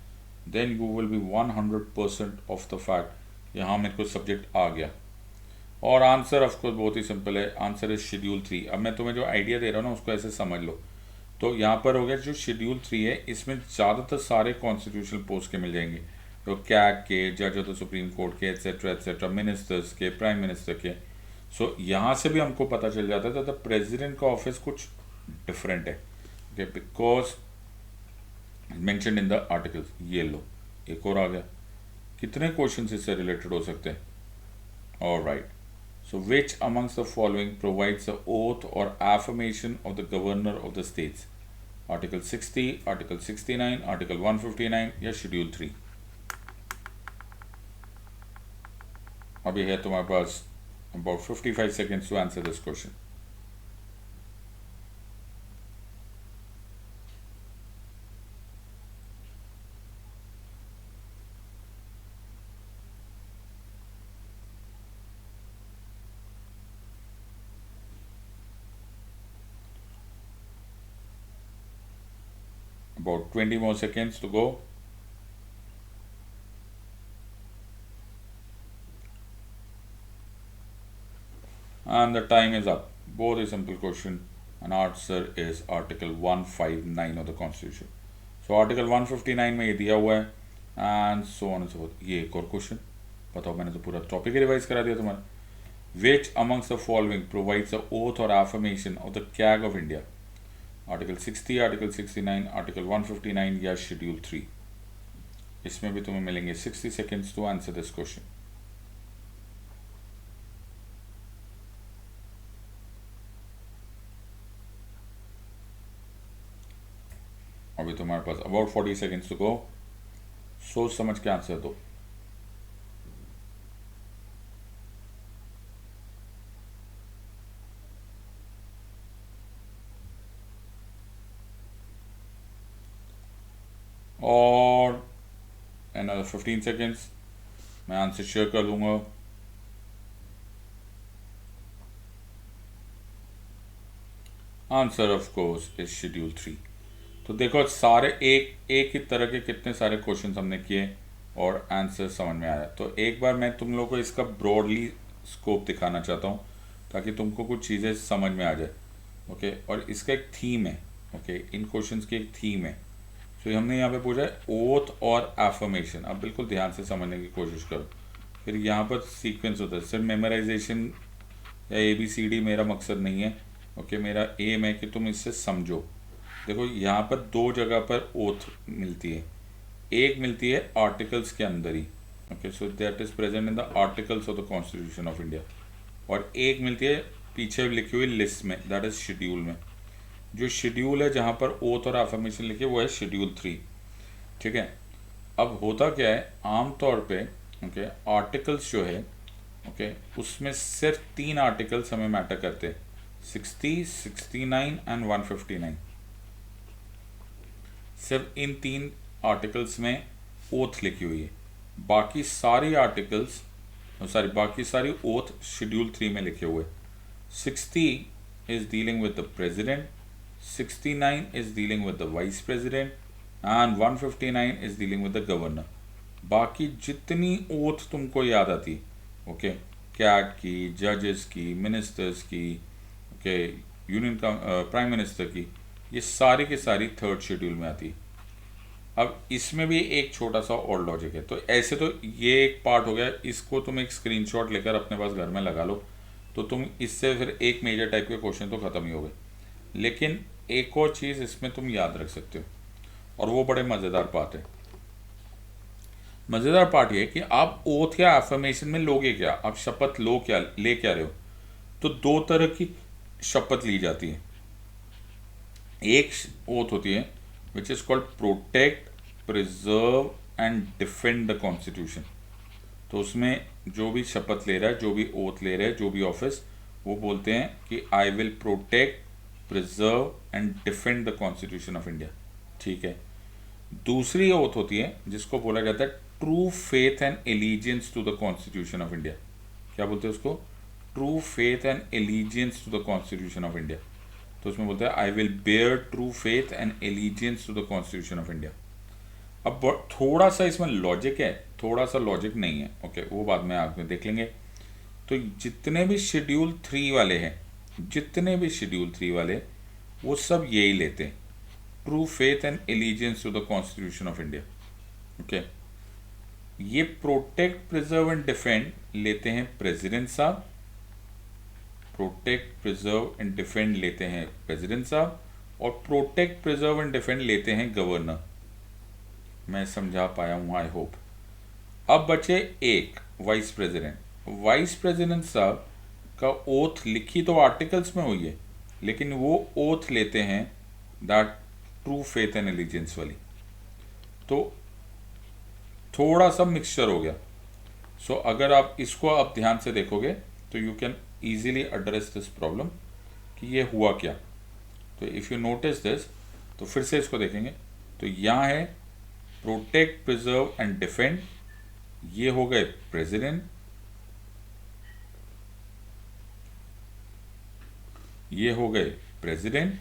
then you will be 100% of the fact यहाँ मेरे को सब्जेक्ट आ गया। और आंसर ऑफकोर्स बहुत ही सिंपल है, आंसर इज शेड्यूल 3। अब मैं तुम्हें जो आइडिया दे रहा हूँ ना उसको ऐसे समझ लो। तो यहाँ पर हो गया जो शेड्यूल 3 है, इसमें ज़्यादातर सारे कॉन्स्टिट्यूशनल पोस्ट के मिल जाएंगे, तो कैग के, जज ऑफ द सुप्रीम कोर्ट के, एट्सेट्रा एट्सेट्रा, मिनिस्टर्स के, प्राइम मिनिस्टर के। सो यहाँ से भी हमको पता चल जाता है द प्रेसिडेंट का ऑफिस कुछ डिफरेंट है, okay, because mentioned in the articles. ये लो, एक और आ गया। कितने क्वेश्चन इससे रिलेटेड हो सकते हैं? Alright, so which amongst the following provides the oath or affirmation of the governor of the states? Article 60, Article 69, Article 159 या Schedule 3? अभी है तुम्हारे पास about 55 seconds to answer this question. About 20 more seconds to go. And the time is up. Both a simple question. And answer is Article 159 of the Constitution. So Article 159 में ये दिया हुआ है and so on and so forth. ये एक और question बताओ, मैंने तो पूरा टॉपिक रिवाइज करा दिया तुम्हारा। Which amongst the following provides the oath or affirmation of the CAG of India? Article 60, article 69, article 159 या शेड्यूल 3? इसमें भी तुम्हें मिलेंगे 60 seconds to answer this question. अभी तुम्हारे पास अबाउट 40 सेकेंड्स टू गो, सोच समझ के आंसर दो। और another 15 सेकेंड्स, मैं आंसर शेयर कर दूंगा। Answer of course is schedule 3। तो देखो सारे एक ही तरह के कितने सारे क्वेश्चन हमने किए और आंसर समझ में आया। तो एक बार मैं तुम लोगों को इसका ब्रॉडली स्कोप दिखाना चाहता हूँ ताकि तुमको कुछ चीज़ें समझ में आ जाए। ओके, और इसका एक थीम है। ओके, इन क्वेश्चंस की एक थीम है। तो हमने यहाँ पे पूछा है ओथ और एफर्मेशन। अब बिल्कुल ध्यान से समझने की कोशिश करो। फिर यहाँ पर सीक्वेंस होता है, सिर्फ मेमोराइजेशन या ABCD मेरा मकसद नहीं है। ओके, मेरा एम है कि तुम इससे समझो। देखो यहाँ पर दो जगह पर ओथ मिलती है, एक मिलती है आर्टिकल्स के अंदर ही। Okay, so that is present in the articles of the constitution of India, और एक मिलती है पीछे लिखी हुई लिस्ट में, दैट इज शेड्यूल में। जो शेड्यूल है जहाँ पर ओथ और एफर्मेशन लिखी है वो है शेड्यूल 3। ठीक है, अब होता क्या है आमतौर पे, ओके, आर्टिकल्स जो है, ओके, उसमें सिर्फ 3 आर्टिकल्स हमें मैटर करते हैं, 60, 69 एंड 159। सिर्फ इन 3 आर्टिकल्स में ओथ लिखी हुई है। बाकी सारी आर्टिकल्स बाकी सारी ओथ शेड्यूल 3 में लिखे हुए। 60 is dealing with the president, 69 is dealing with the vice president and 159 is dealing with the governor। बाकी जितनी ओथ तुमको याद आती, ओके, कैट की, जजेस की, मिनिस्टर्स की, ओके, यूनियन का प्राइम मिनिस्टर की, ये सारी की सारी 3rd शेड्यूल में आती है। अब इसमें भी एक छोटा सा और लॉजिक है। तो ऐसे तो ये एक पार्ट हो गया, इसको तुम एक स्क्रीनशॉट लेकर अपने पास घर में लगा लो, तो तुम इससे फिर एक मेजर टाइप के क्वेश्चन तो ख़त्म ही हो गए। लेकिन एक और चीज़ इसमें तुम याद रख सकते हो, और वो बड़े मज़ेदार पार्ट है। मज़ेदार पार्ट ये कि आप ओथ या एफर्मेशन में लोगे क्या, आप शपथ ले क्या रहे हो। तो 2 तरह की शपथ ली जाती है। एक ओथ होती है which is called protect, preserve and defend the constitution. तो उसमें जो भी शपथ ले रहा है, जो भी ओथ ले रहा है, जो भी ऑफिस, वो बोलते हैं कि I will protect, preserve and defend the constitution of India. ठीक है, दूसरी ओथ होती है जिसको बोला जाता है true faith and allegiance to the constitution of India. क्या बोलते हैं उसको? True faith and allegiance to the constitution of India. तो उसमें बोलते हैं I will bear true faith and allegiance to the constitution of India. अब थोड़ा सा इसमें लॉजिक है, थोड़ा सा लॉजिक नहीं है। ओके, वो बाद में आगे देख लेंगे। तो जितने भी शेड्यूल 3 वाले हैं, जितने भी शेड्यूल 3 वाले, वो सब यही लेते हैं, true faith and allegiance to the constitution of India. Okay, ये प्रोटेक्ट, प्रिजर्व एंड डिफेंड लेते हैं प्रेसिडेंट साहब, प्रोटेक्ट, प्रिजर्व एंड डिफेंड लेते हैं प्रेसिडेंट साहब, और प्रोटेक्ट, प्रिजर्व एंड डिफेंड लेते हैं गवर्नर। मैं समझा पाया हूँ, आई होप। अब बचे एक वाइस प्रेसिडेंट। वाइस प्रेसिडेंट साहब का ओथ लिखी तो आर्टिकल्स में हुई है, लेकिन वो ओथ लेते हैं that true faith and allegiance वाली। तो थोड़ा सा मिक्सचर हो गया। सो अगर आप इसको आप ध्यान से देखोगे तो you can easily address this problem कि ये हुआ क्या। तो इफ़ यू नोटिस दिस, तो फिर से इसको देखेंगे तो यहाँ है प्रोटेक्ट, प्रिजर्व एंड डिफेंड, ये हो गए प्रेसिडेंट, ये हो गए प्रेसिडेंट,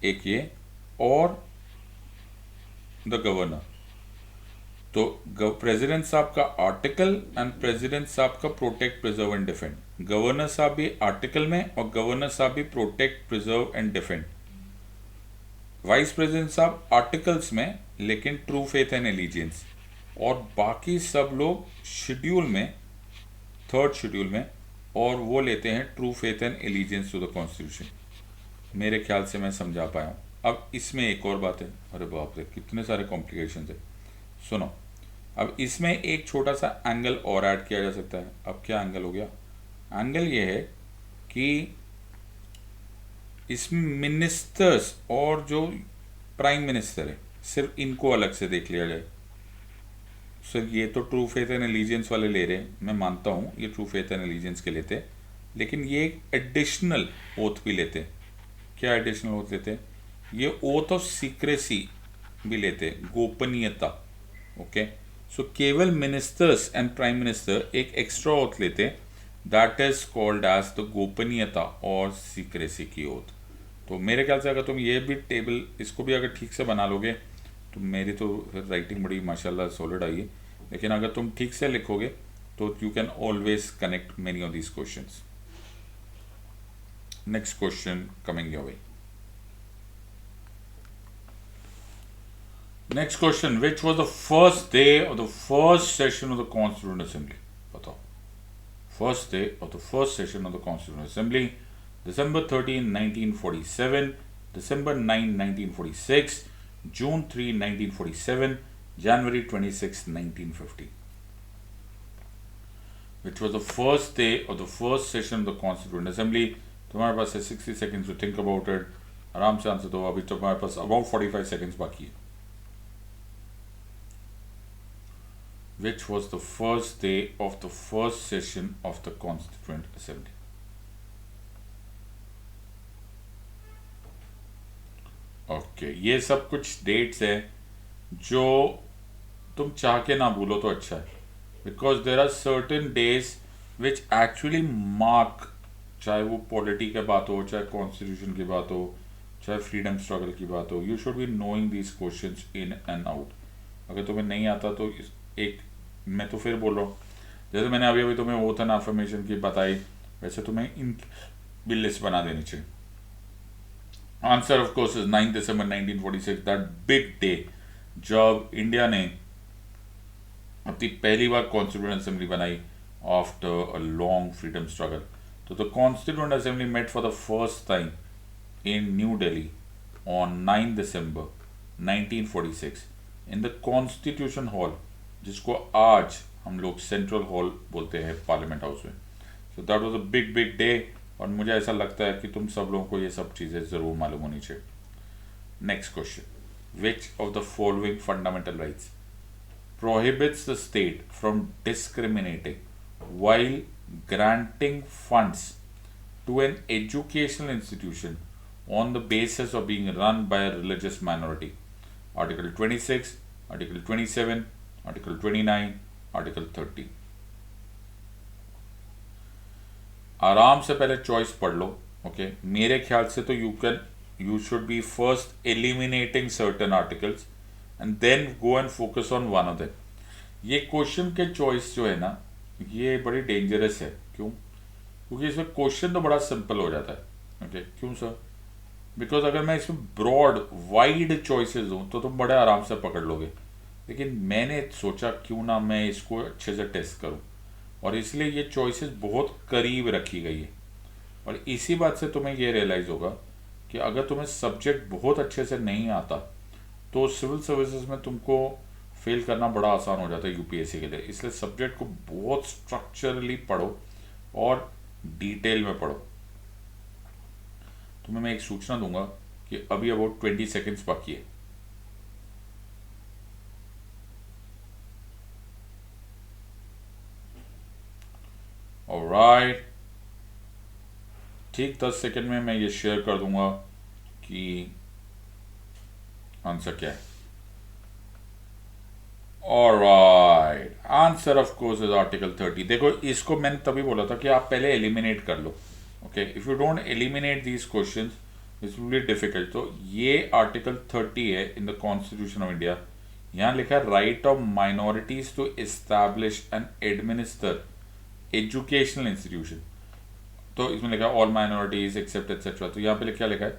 एक ये, और द गवर्नर। तो प्रेसिडेंट साहब का आर्टिकल एंड प्रेसिडेंट साहब का protect, preserve and defend. Governor साहब भी आर्टिकल में और गवर्नर साहब भी protect, preserve and defend. Vice president साहब आर्टिकल्स में, लेकिन ट्रू फेथ एंड एलिजियंस। और बाकी सब लोग शेड्यूल में, 3rd शेड्यूल में, और वो लेते हैं true faith and allegiance to the constitution. मेरे ख्याल से मैं समझा पाया हूँ। अब इसमें एक और बात है, अरे बाप रे कितने सारे कॉम्प्लिकेशंस है। सुनो, अब इसमें एक छोटा सा एंगल और ऐड किया जा सकता है। अब क्या एंगल हो गया? एंगल ये है कि इसमें मिनिस्टर्स और जो प्राइम मिनिस्टर है, सिर्फ इनको अलग से देख लिया जाए। सिर्फ ये तो ट्रू फेथ एंड एलिजेंस वाले ले रहे हैं, मैं मानता हूँ ये ट्रू फेथ एंड एलिजेंस के लेते हैं, लेकिन ये एक एडिशनल ओथ भी लेते हैं। क्या एडिशनल ओथ लेते हैं? ये ओथ ऑफ सीक्रेसी भी लेते हैं, गोपनीयता। ओके, सो केवल मिनिस्टर्स एंड प्राइम मिनिस्टर एक एक्स्ट्रा ओथ लेते हैं, that is called as the गोपनीयता और सीक्रेसी की ओथ। तो मेरे ख्याल से अगर तुम ये भी टेबल इसको भी अगर ठीक से बना लोगे तो मेरी तो राइटिंग बड़ी माशाल्लाह सॉलिड आई है, लेकिन अगर तुम ठीक से लिखोगे तो you can always connect many of these questions. Next question coming your way. Next question, which was the first day of the first session of the constituent assembly? बताओ, first day of the first session of the constituent assembly, December 13, 1947, December 9, 1946, June 3, 1947, January 26, 1950. Which was the first day of the first session of the Constituent Assembly? तुम्हारे पास है 60 seconds to think about it. आराम से answer दो, अभी तुम्हारे पास about 45 seconds बाकी है. Which was the first day of the first session of the Constituent Assembly? Okay, ये सब कुछ डेट्स हैं जो तुम चाह के ना भूलो तो अच्छा है, because there are certain days which actually mark, चाहे वो पॉलिटी की बात हो, चाहे कॉन्स्टिट्यूशन की बात हो, चाहे फ्रीडम स्ट्रगल की बात हो, you should be knowing these questions in and out. अगर तुम्हें नहीं आता तो एक मैं तो फिर बोल रहा हूँ, जैसे मैंने अभी अभी तुम्हें ओथ एंड अफर्मेशन की बताई, वैसे तुम्हें इन भी लिस्ट बना देनी चाहिए। Answer of course is 9 December 1946, that big day जब इंडिया ने अपनी पहली बार कॉन्स्टिट्यूएंट असेंबली बनाई after a long freedom struggle. तो the constituent assembly met for the first time in New Delhi on 9 December 1946 in the constitution hall, जिसको आज हम लोग सेंट्रल हॉल बोलते हैं पार्लियामेंट हाउस में। So that was a big big day, और मुझे ऐसा लगता है कि तुम सब लोगों को ये सब चीज़ें ज़रूर मालूम होनी चाहिए। Next question, which of the following fundamental rights prohibits the state from discriminating while granting funds to an educational institution on the basis of being run by a religious minority? Article 26, Article 27, Article 29, Article 30. आराम से पहले choice पढ़ लो, okay? मेरे ख्याल से तो you should be first eliminating certain articles and then go and focus on one of them. ये question के चॉइस जो है ना, ये बड़ी डेंजरस है। क्यों? क्योंकि इसमें क्वेश्चन तो बड़ा सिंपल हो जाता है, ओके? क्यों सर? बिकॉज अगर मैं इसमें ब्रॉड वाइड चॉइसेस दूँ तो तुम बड़े आराम से पकड़ लोगे, लेकिन मैंने सोचा क्यों ना मैं इसको अच्छे से टेस्ट करूँ, और इसलिए ये चॉइसेस बहुत करीब रखी गई है। और इसी बात से तुम्हें ये रियलाइज़ होगा कि अगर तुम्हें सब्जेक्ट बहुत अच्छे से नहीं आता तो सिविल सर्विसेज में तुमको फेल करना बड़ा आसान हो जाता है यूपीएससी के लिए। इसलिए सब्जेक्ट को बहुत स्ट्रक्चरली पढ़ो और डिटेल में पढ़ो। तुम्हें मैं एक सूचना दूंगा कि अभी अबाउट 20 सेकेंड्स बाकी है। ऑलराइट, ठीक 10 सेकेंड में मैं ये शेयर कर दूंगा कि आंसर क्या है। Alright, answer of course is article 30। देखो, इसको मैंने तभी बोला था कि आप पहले एलिमिनेट कर लो, okay? If you don't eliminate these questions this will be difficult. तो ये आर्टिकल 30 है in the constitution of India. यहाँ लिखा है right of minorities to establish and administer educational institution. तो इसमें लिखा है ऑल माइनॉरिटीज एक्सेप्ट एक्सेट्रा। तो यहाँ पे क्या लिखा है,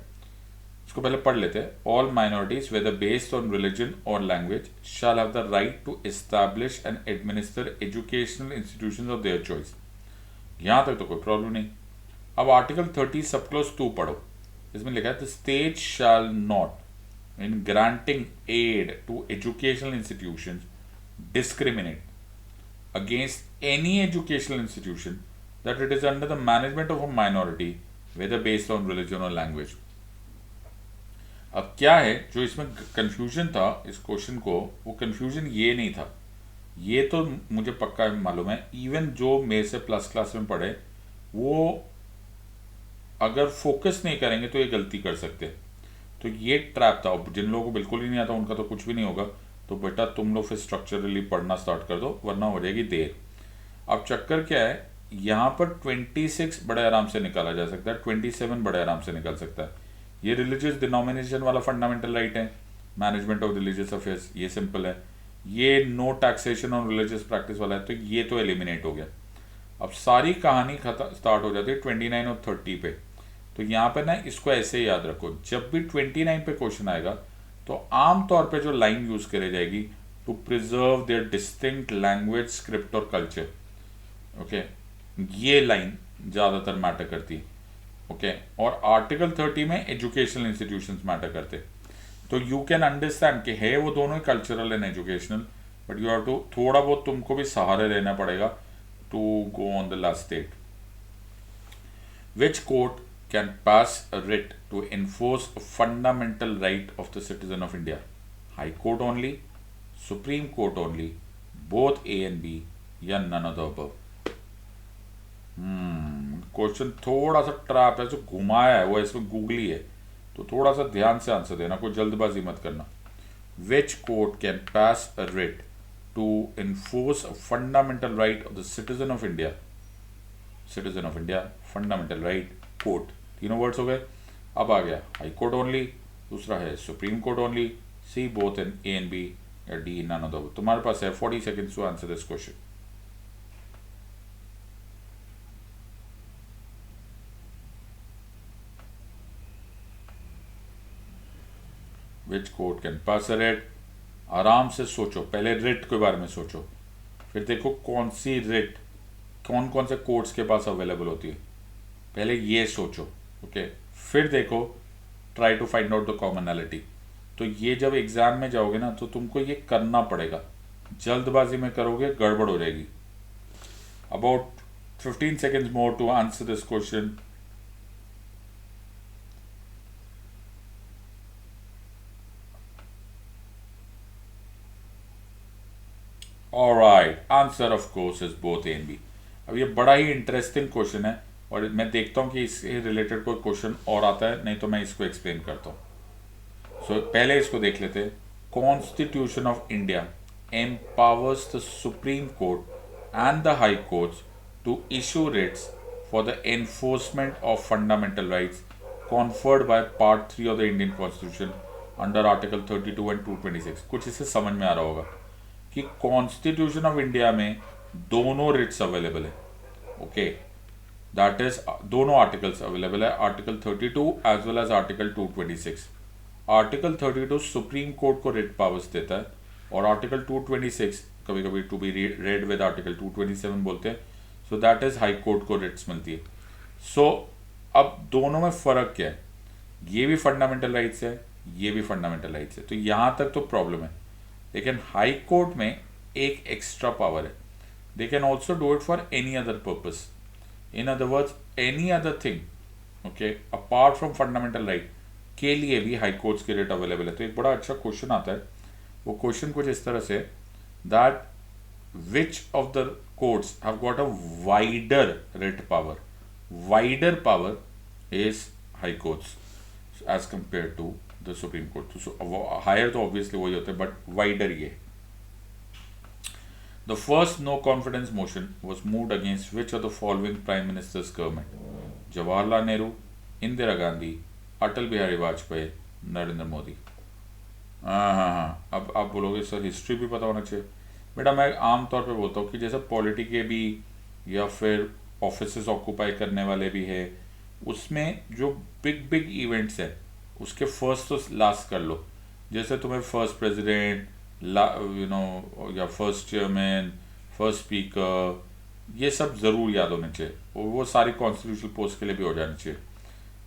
इसको पहले पढ़ लेते हैं। All minorities whether based on religion और language shall have the right to establish and administer educational institutions of their choice. यहाँ तक तो कोई प्रॉब्लम नहीं। अब आर्टिकल 30 सब क्लोज 2 पढ़ो। इसमें लिखा है the state shall not in granting aid to educational institutions discriminate against any educational institution that it is under the management of a minority, whether based on religion or language. अब क्या है जो इसमें confusion था इस question को, वो confusion ये नहीं था, ये तो मुझे पक्का मालूम है, इवन जो मेरे से प्लस क्लास में पढ़े वो अगर फोकस नहीं करेंगे तो ये गलती कर सकते। तो ये ट्रैप था। अब जिन लोगों को बिल्कुल ही नहीं आता उनका तो कुछ भी नहीं होगा, तो बेटा तुम लोग फिर स्ट्रक्चरली पढ़ना स्टार्ट कर दो, वरना हो जाएगी देर। अब चक्कर क्या है, यहाँ पर 26 बड़े आराम से निकाला जा सकता है, 27 बड़े आराम से निकल सकता है। ये रिलीजियस डिनोमिनेशन वाला फंडामेंटल राइट है, मैनेजमेंट ऑफ रिलीजियस अफेयर्स, ये सिंपल है। ये no taxation on religious practice वाला है, तो ये तो एलिमिनेट हो गया। अब सारी कहानी खत्म स्टार्ट हो जाती है 29 और 30 पे। तो यहाँ पे ना इसको ऐसे ही याद रखो, जब भी 29 पे क्वेश्चन आएगा तो आम तौर पे जो लाइन यूज करी जाएगी, to preserve their distinct language, script और कल्चर, ओके, ये लाइन ज़्यादातर मैटर करती है, ओके। और आर्टिकल 30 में एजुकेशनल इंस्टीट्यूशंस मैटर करते। तो यू कैन अंडरस्टैंड कि है वो दोनों ही cultural and educational, but you have to थोड़ा बहुत तुमको भी सहारे लेना पड़ेगा to go on the last state. Which court can pass a writ to enforce a fundamental right of the citizen of India? High Court only, Supreme Court only, both A and B, या none of the above? Question थोड़ा सा trap है, जो घुमाया है वो इसमें googly है, तो थोड़ा सा ध्यान से आंसर देना, कोई जल्दबाजी मत करना। Which court can pass a writ to enforce a fundamental right of the citizen of India? Citizen of India, fundamental right, court, तीनों वर्ड्स हो गए। अब आ गया हाई कोर्ट ओनली, दूसरा है supreme court only, C both in A and B, या D none of the. तुम्हारे पास है 40 seconds to answer this question. Which court can pass a writ? आराम से सोचो, पहले रिट के बारे में सोचो, फिर देखो कौन सी रिट कौन कौन से कोर्ट्स के पास अवेलेबल होती है, पहले ये सोचो, ओके। फिर देखो, try to find out the commonality. तो ये जब एग्जाम में जाओगे ना तो तुमको ये करना पड़ेगा, जल्दबाजी में करोगे गड़बड़ हो जाएगी। About 15 seconds more to answer this question. Alright, answer of course is both A and B. अब ये बड़ा ही इंटरेस्टिंग क्वेश्चन है, और मैं देखता हूँ कि इससे रिलेटेड कोई क्वेश्चन और आता है, नहीं तो मैं इसको एक्सप्लेन करता हूँ। सो पहले इसको देख लेते हैं। Constitution of India empowers the Supreme Court and the High Courts to issue writs for the enforcement of fundamental rights conferred by Part 3 of the Indian Constitution under Article 32 and 226। कुछ इससे समझ में आ रहा होगा कि कॉन्स्टिट्यूशन ऑफ इंडिया में दोनों writs available है, ओके, दैट इज दोनों आर्टिकल्स अवेलेबल है, article 32 as well as article 226। Article 32 supreme court को रिट पावर्स देता है, और आर्टिकल 226 कभी कभी to be read with article 227 बोलते हैं, so that is high court को रिट्स मिलती है। सो अब दोनों में फर्क क्या है, ये भी फंडामेंटल राइट्स है, ये भी फंडामेंटल राइट्स है, तो यहां तक तो प्रॉब्लम है। लेकिन हाई कोर्ट में एक एक्स्ट्रा पावर है, they can also do it for any other purpose, in other words any other thing, okay, apart from fundamental right के लिए भी हाई कोर्ट्स के रेट अवेलेबल है। तो एक बड़ा अच्छा क्वेश्चन आता है, वो क्वेश्चन कुछ इस तरह से, that which of the courts have got a wider rate power? Wider power is high courts as compare to the supreme court. Higher तो ऑब्वियसली वही होते हैं, बट वाइडर ये। The first no confidence motion was moved against which of the following prime ministers government? Jawaharlal Nehru, Indira Gandhi, Atal Bihari Vajpayee, Narendra Modi. हाँ, अब आप बोलोगे sir history भी पता होना चाहिए। बेटा मैं आमतौर पे बोलता हूँ कि जैसे पॉलिटी के भी या फिर ऑफिसेस ऑक्यूपाई करने वाले भी है, उसमें जो बिग बिग इवेंट्स हैं उसके फर्स्ट तो लास्ट कर लो। जैसे तुम्हें फर्स्ट प्रेसिडेंट, या फर्स्ट चेयरमैन, फर्स्ट स्पीकर, ये सब ज़रूर याद होने चाहिए, और वो सारी कॉन्स्टिट्यूशनल पोस्ट के लिए भी हो जानी चाहिए।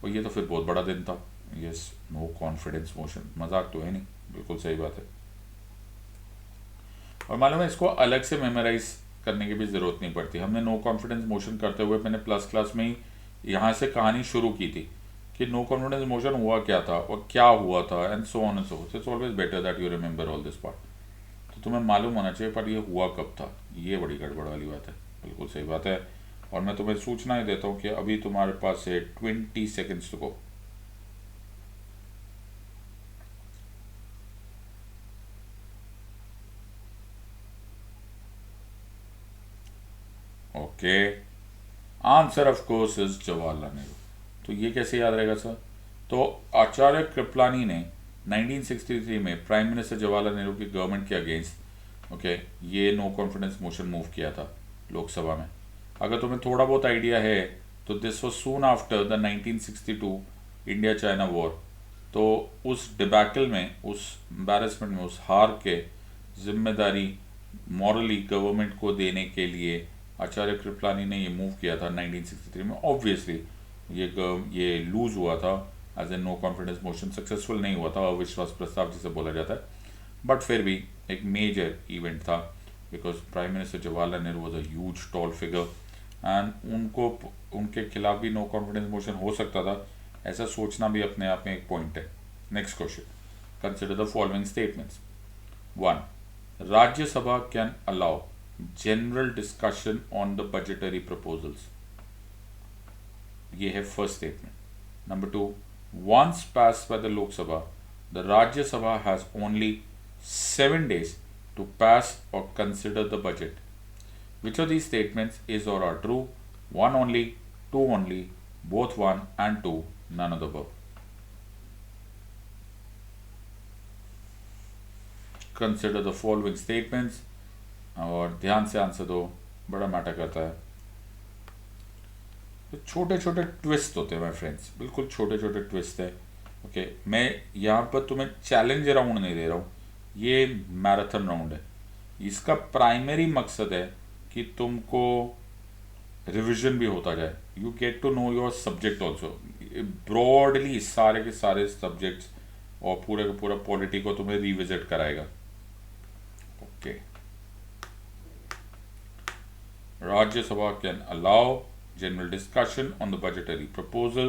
और ये तो फिर बहुत बड़ा दिन था। यस, नो कॉन्फिडेंस मोशन, मजाक तो है नहीं, बिल्कुल सही बात है। और मालूम है इसको अलग से मेमोराइज करने की भी ज़रूरत नहीं पड़ती। हमने नो कॉन्फिडेंस मोशन करते हुए मैंने प्लस क्लास में ही यहाँ से कहानी शुरू की थी कि नो कॉन्फिडेंस मोशन हुआ क्या था और क्या हुआ था, and so on and so fourth. It's always better that you remember all this part. तो तुम्हें मालूम होना चाहिए पर ये हुआ कब था, ये बड़ी गड़बड़ वाली बात है. बिल्कुल सही बात है. और मैं तुम्हें सूचना ही देता हूँ कि अभी तुम्हारे पास है 20 seconds to go. Okay, answer of course is Jawaharlal Nehru. तो ये कैसे याद रहेगा सर? तो आचार्य कृपलानी ने 1963 में प्राइम मिनिस्टर जवाहरलाल नेहरू की गवर्नमेंट के अगेंस्ट ओके ये नो कॉन्फिडेंस मोशन मूव किया था लोकसभा में. अगर तुम्हें थोड़ा बहुत आइडिया है तो this was soon after the 1962 India China war. तो उस डिबैकल में, उस एम्बैरेसमेंट में, उस हार के जिम्मेदारी मॉरली गवर्नमेंट को देने के लिए आचार्य कृपलानी ने ये मूव किया था 1963 में. ऑब्वियसली ये लूज हुआ था, as a no confidence motion successful नहीं हुआ था, अविश्वास प्रस्ताव जिसे बोला जाता है. बट फिर भी एक मेजर इवेंट था, because prime minister Jawaharlal Nehru was a huge tall figure, and उनके खिलाफ भी नो कॉन्फिडेंस मोशन हो सकता था. ऐसा सोचना भी अपने आप में एक पॉइंट है. Next question, consider the following statements. 1. Rajya Sabha can allow general discussion on the budgetary proposals. ये है first statement. Number 2, once passed by the Lok Sabha, the Rajya Sabha has only 7 days to pass or consider the budget. Which of these statements is or are true? 1 only, 2 only, both 1 and 2, none of the above. Consider the following statements और ध्यान से answer दो, बड़ा matter करता है. तो छोटे छोटे ट्विस्ट होते हैं माय फ्रेंड्स, बिल्कुल छोटे छोटे ट्विस्ट है. ओके, मैं यहाँ पर तुम्हें चैलेंज राउंड नहीं दे रहा हूँ, ये मैराथन राउंड है. इसका प्राइमरी मकसद है कि तुमको रिवीजन भी होता जाए, you get to know your subject also. Broadly सारे के सारे सब्जेक्ट्स और पूरे का पूरा पॉलिटी को तुम्हें रिविजिट कराएगा. Okay, Rajya Sabha can allow general discussion on the budgetary proposal.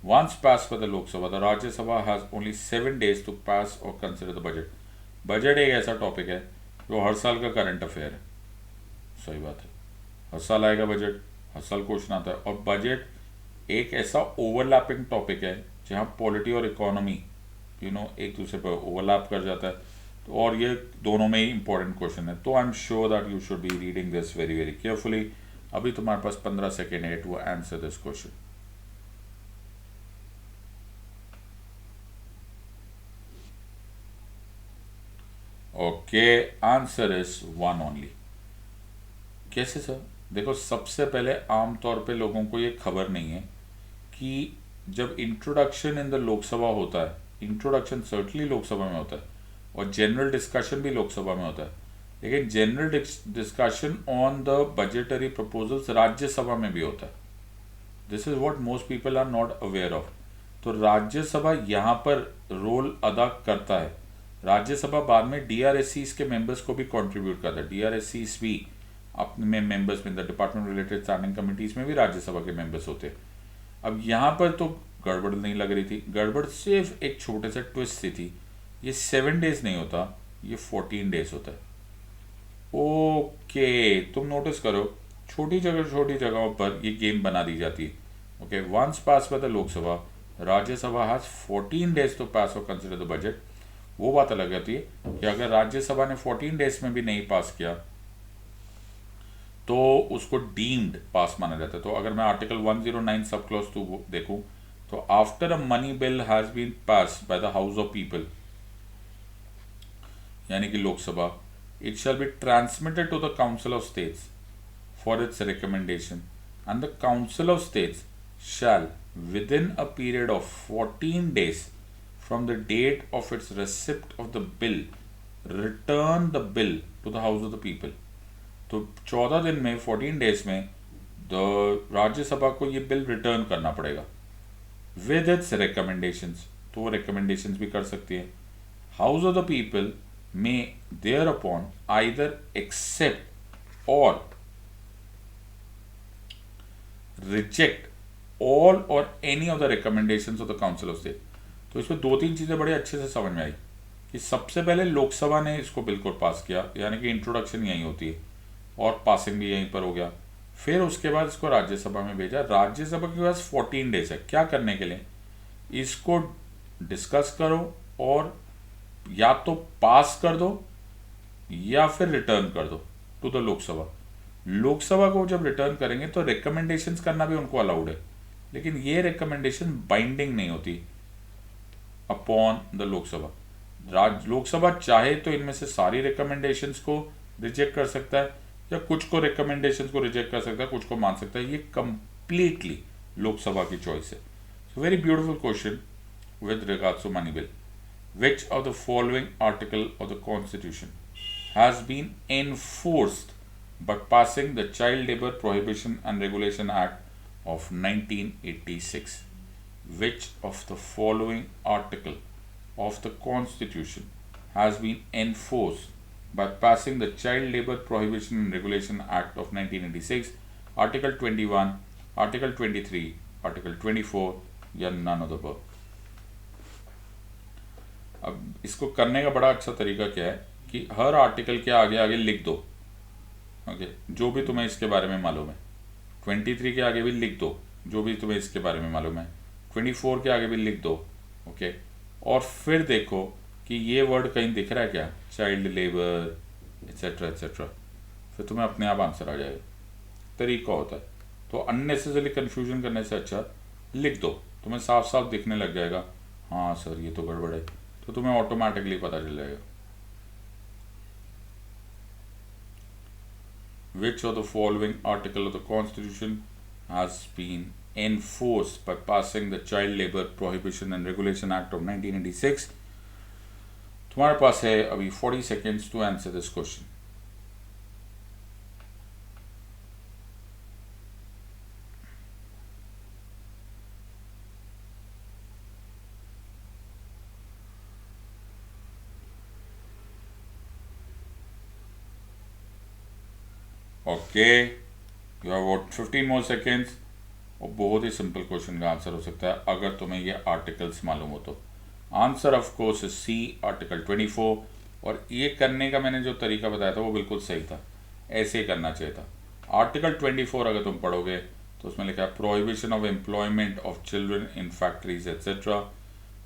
Once passed by the Lok Sabha, the Rajya Sabha has only 7 days to pass or consider the budget. Budget एक ऐसा topic है जो हर साल का current affair है. सही बात है, हर साल आएगा बजट, हर साल क्वेश्चन आता है. और बजट एक ऐसा ओवरलैपिंग टॉपिक है जहाँ पॉलिटी और इकोनॉमी एक दूसरे पर ओवरलैप कर जाता है. और ये दोनों में ही इंपॉर्टेंट क्वेश्चन है. तो I am sure that you should be reading this very very carefully. अभी तुम्हारे पास 15 सेकेंड है to answer this question. Okay, answer is 1 only. कैसे सर? देखो, सबसे पहले आमतौर पे लोगों को ये खबर नहीं है कि जब इंट्रोडक्शन इन द लोकसभा होता है, इंट्रोडक्शन सर्टनली लोकसभा में होता है और जनरल डिस्कशन भी लोकसभा में होता है, लेकिन general discussion on the budgetary proposals Rajya Sabha में भी होता है. This is what most people are not aware of. तो राज्यसभा यहाँ पर रोल अदा करता है. राज्यसभा बाद में DRSCs के मेंबर्स को भी कंट्रीब्यूट करता है. DRSCs भी अपने में मेंबर्स में, the department related standing committees में भी राज्यसभा के मेंबर्स होते हैं. अब यहाँ पर तो गड़बड़ नहीं लग रही थी. गड़बड़ सिर्फ एक छोटे से ट्विस्ट सी थी. ये 7 डेज नहीं होता, ये 14 डेज होता है. ओके, तुम नोटिस करो, छोटी जगहों पर ये गेम बना दी जाती है. Okay, once pass by the Lok Sabha, Rajya Sabha has 14 days to pass और कंसिडर द बजट. वो बात अलग आती है कि अगर राज्यसभा ने 14 डेज में भी नहीं पास किया तो उसको डीम्ड पास माना जाता है. तो अगर मैं आर्टिकल 109 सब क्लॉज 2 देखूं तो after a money bill has been passed by the house of people, यानी कि Lok Sabha, it shall be transmitted to the Council of States for its recommendation, and the Council of States shall, within a period of 14 days from the date of its receipt of the bill, return the bill to the House of the People. तो 14 दिन में, 14 days में राज्यसभा को ये bill return करना पड़ेगा with its recommendations. तो वो recommendations भी कर सकती है. House of the People may thereupon either accept or reject all और any of the recommendations of the council of state. तो इसमें दो तीन चीज़ें बड़े अच्छे से समझ में आई कि सबसे पहले लोकसभा ने इसको बिल्कुल पास किया, यानी कि इंट्रोडक्शन यहीं होती है और पासिंग भी यहीं पर हो गया। फिर उसके बाद इसको राज्यसभा में भेजा। राज्यसभा के पास 14 डेज है क्या करने के लिए, इसको डिस्कस करो और या तो पास कर दो या फिर रिटर्न कर दो टू द लोकसभा। लोकसभा को जब रिटर्न करेंगे तो रिकमेंडेशंस करना भी उनको अलाउड है, लेकिन ये रिकमेंडेशन बाइंडिंग नहीं होती अपॉन द लोकसभा। लोकसभा चाहे तो इनमें से सारी रिकमेंडेशंस को रिजेक्ट कर सकता है या कुछ को रिकमेंडेशंस को रिजेक्ट कर सकता है, कुछ को मान सकता है। ये कंप्लीटली लोकसभा की चॉइस है। So very beautiful question with regards to money bill. Which of the following article of the Constitution has been enforced by passing the Child Labour Prohibition and Regulation Act of 1986? Which of the following article of the Constitution has been enforced by passing the Child Labour Prohibition and Regulation Act of 1986? Article 21, Article 23, Article 24 या none of the above? अब इसको करने का बड़ा अच्छा तरीका क्या है कि हर आर्टिकल के आगे आगे लिख दो, ओके, जो भी तुम्हें इसके बारे में मालूम है। 23 के आगे भी लिख दो जो भी तुम्हें इसके बारे में मालूम है। 24 के आगे भी लिख दो, ओके। और फिर देखो कि ये वर्ड कहीं दिख रहा है क्या, चाइल्ड लेबर एट्सेट्रा एट्सेट्रा, फिर तुम्हें अपने आप आंसर आ जाएगा। तरीका होता है। तो अननेसेसरी कन्फ्यूजन करने से अच्छा लिख दो, तुम्हें साफ साफ दिखने लग जाएगा, हाँ सर ये तो गड़बड़ है, तो तुम्हें ऑटोमेटिकली पता चल जाएगा। Which of the following article of the Constitution has been enforced by passing the Child Labour Prohibition and Regulation Act of 1986? तुम्हारे पास है अभी 40 seconds to answer this question. Okay, you have what 15 more seconds. और बहुत ही simple question का answer हो सकता है अगर तुम्हें ये आर्टिकल्स मालूम हो तो। Answer of course is C, article 24। और ये करने का मैंने जो तरीका बताया था वो बिल्कुल सही था, ऐसे ही करना चाहिए था। आर्टिकल 24 अगर तुम पढ़ोगे तो उसमें लिखा है prohibition of employment of children in factories etcetera.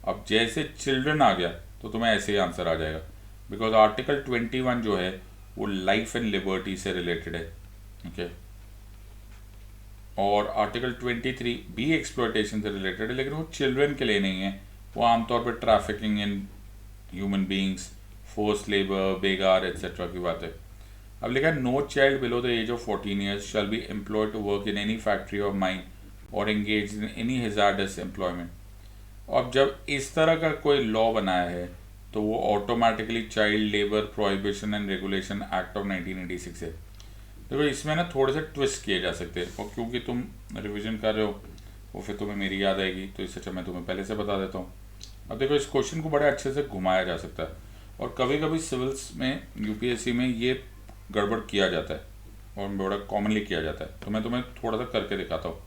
अब जैसे चिल्ड्रन आ गया तो तुम्हें ऐसे ही आंसर आ जाएगा, बिकॉज आर्टिकल 21 जो है वो लाइफ एंड लिबर्टी से रिलेटेड है, ओके। और आर्टिकल 23 भी एक्सप्लॉयटेशन से रिलेटेड है, लेकिन वो चिल्ड्रन के लिए नहीं है, वो आमतौर पर trafficking in human beings, force labour, बेगार एट्सेट्रा की बात है। अब लिखा है no child below the age of 14 years shall be employed to work in any factory of mine और engage in any hazardous employment. अब जब इस तरह का कोई लॉ बनाया है तो वो automatically child labour prohibition and regulation act of 1986 है। देखो इसमें ना थोड़े से ट्विस्ट किए जा सकते हैं, और क्योंकि तुम रिवीजन कर रहे हो वो फिर तुम्हें मेरी याद आएगी, तो इससे अच्छा मैं तुम्हें पहले से बता देता हूँ। अब देखो इस क्वेश्चन को बड़े अच्छे से घुमाया जा सकता है, और कभी कभी सिविल्स में यूपीएससी में ये गड़बड़ किया जाता है और बड़ा कॉमनली किया जाता है। तो मैं तुम्हें थोड़ा सा करके दिखाता हूँ।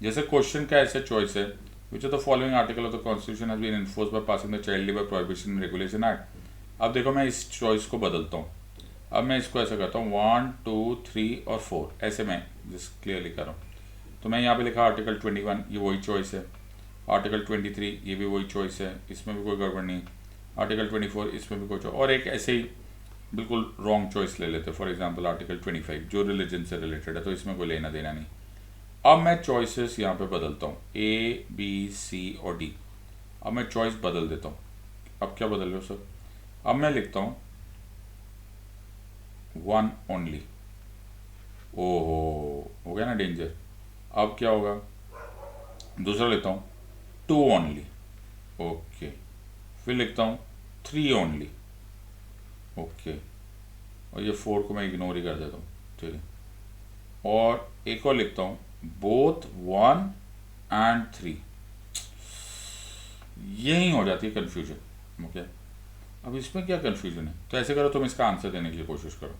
जैसे क्वेश्चन का ऐसे चॉइस है, which of the following article of the constitution has been enforced by passing the child labour prohibition regulation act. अब देखो मैं इस चॉइस को बदलता हूँ। अब मैं इसको ऐसा करता हूँ 1, 2, 3 और 4, ऐसे मैं जिस क्लियरली कर रहा हूँ। तो मैं यहाँ पे लिखा आर्टिकल 21, ये वही चॉइस है। आर्टिकल 23 ये भी वही चॉइस है, इसमें भी कोई गड़बड़ नहीं। आर्टिकल 24 इसमें भी कोई चॉइस, और एक ऐसे ही बिल्कुल रॉन्ग चॉइस ले लेते, फॉर एग्जाम्पल आर्टिकल 25 जो रिलीजन से रिलेटेड है, तो इसमें कोई लेना देना नहीं। अब मैं चॉइसेस यहाँ पे बदलता हूँ, ए, बी, सी और डी। अब मैं चॉइस बदल देता हूँ। अब क्या बदल रहे हो सर? अब मैं लिखता हूँ 1 ओनली। ओहो, हो गया ना डेंजर। अब क्या होगा? दूसरा लिखता हूँ 2 ओनली, ओके। फिर लिखता हूँ 3 ओनली, ओके। और ये 4 को मैं इग्नोर ही कर देता हूँ, ठीक है। और एक और लिखता हूँ बोथ 1 and 3। यही हो जाती है कन्फ्यूजन, ओके। अब इसमें क्या कन्फ्यूजन है? तो ऐसे करो, तुम इसका आंसर देने के लिए कोशिश करो।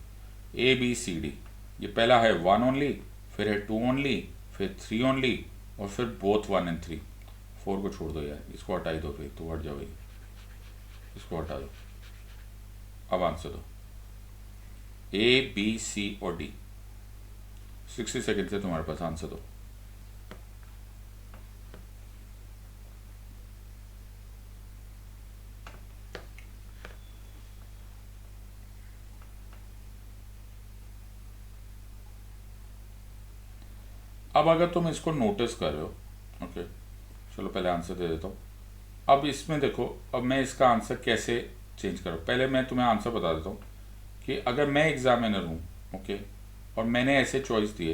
ए, बी, सी, डी। ये पहला है 1 ओनली, फिर है 2 ओनली, फिर 3 ओनली, और फिर बोथ 1 and 3। 4 को छोड़ दो यार, इसको हटा ही दो भाई, तो हट जाओ भाई, इसको हटा दो। अब आंसर दो, ए बी सी और डी। 60 सेकेंड से तुम्हारे पास, आंसर दो। अब अगर तुम इसको नोटिस कर रहे हो, ओके, चलो पहले आंसर दे देता हूँ। अब इसमें देखो, अब मैं इसका आंसर कैसे चेंज करूँ। पहले मैं तुम्हें आंसर बता देता हूँ कि अगर मैं एग्जामिनर हूँ, ओके, और मैंने ऐसे चॉइस दिए,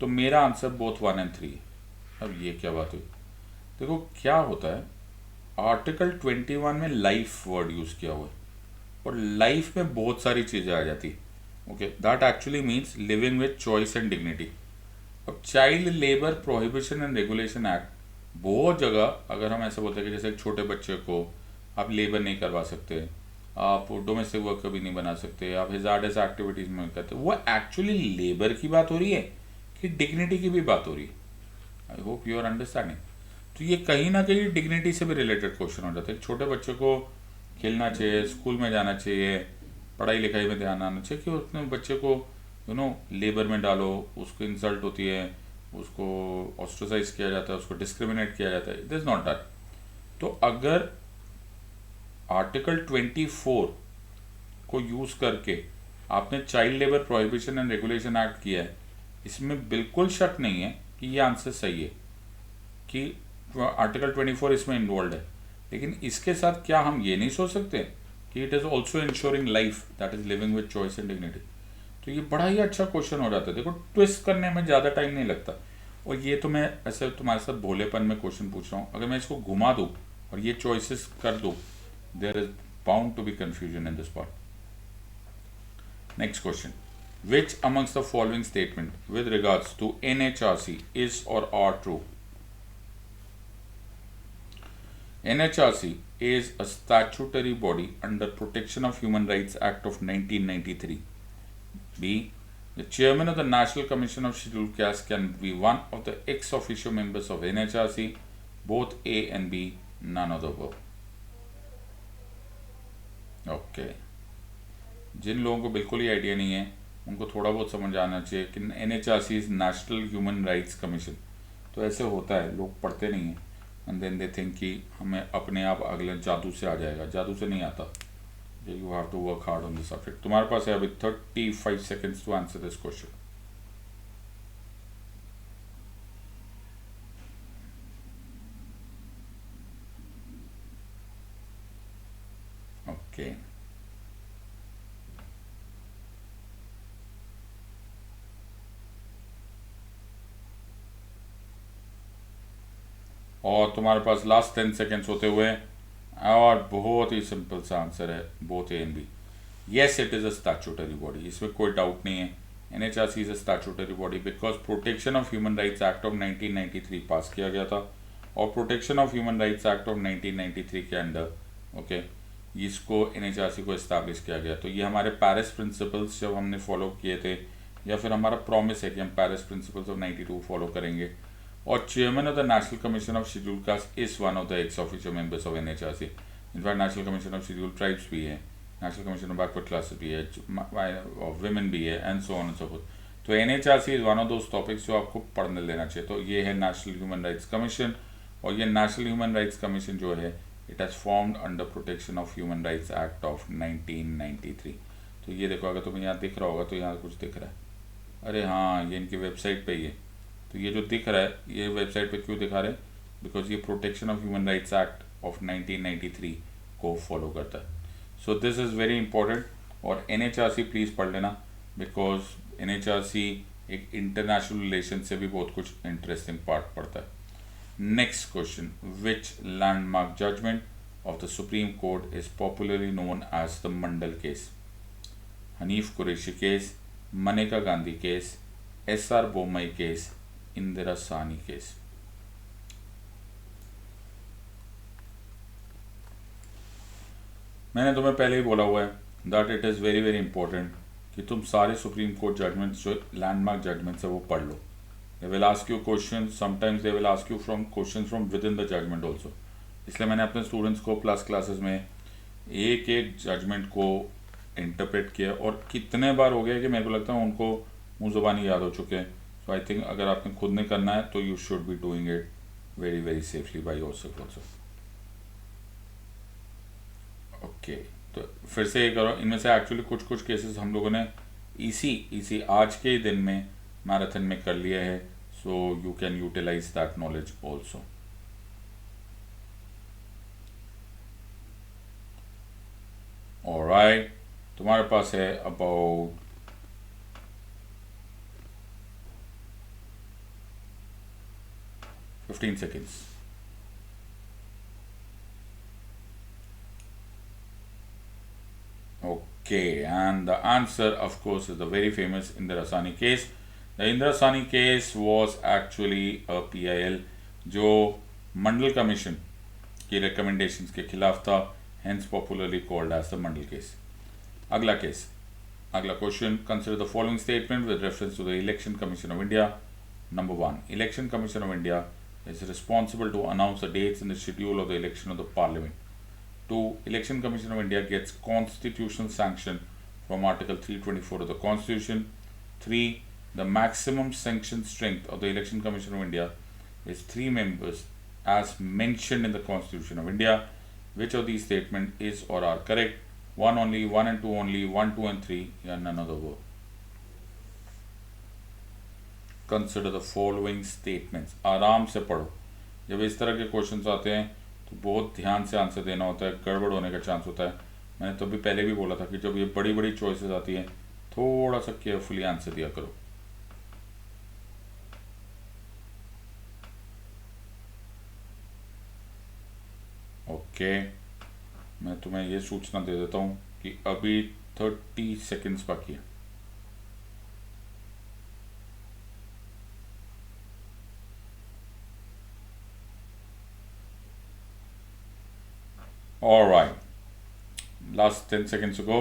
तो मेरा आंसर बोथ 1 and 3 है। अब ये क्या बात हुई, देखो क्या होता है, आर्टिकल 21 में लाइफ वर्ड यूज़ किया हुआ है, और लाइफ में बहुत सारी चीज़ें आ जाती, okay, that actually means living with choice and dignity. अब child labour prohibition and regulation act, बहुत जगह अगर हम ऐसे बोलते हैं कि जैसे एक छोटे बच्चे को आप लेबर नहीं करवा सकते, आप डोमेस्टिक वर्कर भी नहीं बना सकते, आप हिजार्डस एक्टिविटीज़ में करते, वो एक्चुअली लेबर की बात हो रही है कि डिग्निटी की भी बात हो रही है। I hope you are understanding. तो ये कहीं ना कहीं डिग्निटी से भी रिलेटेड क्वेश्चन हो जाता है। छोटे बच्चे को खेलना चाहिए, स्कूल में जाना चाहिए, पढ़ाई लिखाई में ध्यान आना चाहिए, कि उतने बच्चे को लेबर में डालो, उसको इंसल्ट होती है, उसको ऑस्ट्रोसाइज किया जाता है, उसको डिस्क्रिमिनेट किया जाता है। It is not that. तो अगर आर्टिकल 24 को यूज़ करके आपने child labour prohibition and regulation act किया है, इसमें बिल्कुल शक नहीं है कि ये आंसर सही है, कि आर्टिकल 24 इसमें इन्वॉल्व है। लेकिन इसके साथ क्या हम ये नहीं सोच सकते कि it is also ensuring life, that is living with choice and dignity. तो ये बड़ा ही अच्छा क्वेश्चन हो जाता है। देखो, ट्विस्ट करने में ज़्यादा टाइम नहीं लगता, और ये तो मैं ऐसे तुम्हारे साथ भोलेपन में क्वेश्चन पूछ रहा हूँ। अगर मैं इसको घुमा दूँ और ये चॉइसेस कर दूँ, there is bound to be confusion in this part. Next question, which amongst the following statement with regards to NHRC is or are true? NHRC is a statutory body under Protection of Human Rights Act of 1993. B. The chairman of the National Commission of Scheduled Castes can be one of the ex officio members of NHRC. Both A and B, none of the above. Okay. जिन लोगों को बिल्कुल ही idea नहीं है, उनको थोड़ा बहुत समझ आना चाहिए कि NHRC is national human rights commission. तो ऐसे होता है, लोग पढ़ते नहीं हैं, एंड देन दे थिंक कि हमें अपने आप अगले जादू से आ जाएगा। जादू से नहीं आता, you have to work hard on this subject. तुम्हारे पास है अभी 35 seconds to answer this question. Okay, और तुम्हारे पास लास्ट 10 सेकेंड्स होते हुए, और बहुत ही सिंपल सा आंसर है, both A and B. Yes, it is a statutory body, इसमें कोई डाउट नहीं है। NHRC is a statutory body because protection of human rights act of 1993 pass किया गया था, और protection of human rights act of 1993 के अंडर, ओके, इसको NHRC को इस्टेब्लिश किया गया। तो ये हमारे पेरिस प्रिंसिपल्स जब हमने फॉलो किए थे, या फिर हमारा प्रॉमिस है कि हम पेरिस प्रिंसिपल्स ऑफ 92 फॉलो करेंगे। और chairman of the national commission of scheduled caste is one of the x official members of NHRC। In fact national commission of scheduled tribes भी है, national commission of backward classes भी है, women भी है, and so on and so fourth. तो NHRC is one of those topics जो आपको पढ़ने लेना चाहिए। तो ये है नेशनल ह्यूमन राइट्स कमीशन, और ये नेशनल ह्यूमन राइट्स कमीशन जो है, it has formed under protection of human rights act of 1993। तो ये देखो, अगर तुम्हें यहाँ दिख रहा होगा तो यहाँ कुछ दिख रहा है, अरे हाँ, ये इनकी वेबसाइट पे ही है। तो ये जो दिख रहा है, ये वेबसाइट पे क्यों दिखा रहे हैं, बिकॉज ये protection of human rights act of 1993 को फॉलो करता है। So this is very important, और NHRC प्लीज़ पढ़ लेना, बिकॉज NHRC एक इंटरनेशनल रिलेशन से भी बहुत कुछ इंटरेस्टिंग पार्ट पढ़ता है। Next question, which landmark judgement of the supreme court is popularly known as the Mandal case? Hanif Qureshi case, Maneka Gandhi case, SR Bommai case, Indira Sawhney case. मैंने तुम्हें पहले ही बोला हुआ है that it is very very important कि तुम सारे सुप्रीम कोर्ट जजमेंट्स जो लैंडमार्क जजमेंट्स है वो पढ़ लो, they will ask you question, sometimes they will ask you from question from within the judgment also. इसलिए मैंने अपने स्टूडेंट्स को प्लस क्लासेस में एक एक जजमेंट को इंटरप्रेट किया और कितने बार हो गया कि मेरे को लगता है उनको मुँह ज़ुबानी याद हो चुके हैं। सो आई थिंक अगर आपने खुद ने करना है तो you should be doing it very very safely by yourself also. Okay, तो फिर से ये करो। इनमें से एक्चुअली कुछ कुछ केसेस हम लोगों ने इसी आज के दिन में मैराथन में कर लिया है, so you can utilise that knowledge also. Alright, तुम्हारे पास है about 15 seconds. Okay, and the answer of course is the very famous Indira Sahni case. The Indira Sahni case was actually a PIL जो मंडल commission की recommendations के खिलाफ था, hence popularly called as the Mandal case. अगला case, अगला question, consider the following statement with reference to the election commission of India. Number 1, Election Commission of India is responsible to announce the dates and the schedule of the election of the parliament. 2, Election Commission of India gets constitutional sanction from Article 324 of the Constitution. 3, the maximum sanction strength of the Election Commission of India is 3 members as mentioned in the Constitution of India. Which of these statements is or are correct? 1 only, 1 and 2 only, 1, 2 and 3, या none of the above. Consider the following statements. आराम से पढ़ो. जब इस तरह के questions आते हैं तो बहुत ध्यान से आंसर देना होता है, गड़बड़ होने का चांस होता है. मैंने तो भी पहले भी बोला था कि जब ये बड़ी बड़ी चॉइसेस आती हैं थोड़ा सा केयरफुली आंसर दिया करो. ओके, मैं तुम्हें ये सूचना दे देता हूँ कि अभी 30 सेकेंड्स बाकी है. All right, last 10 seconds to go,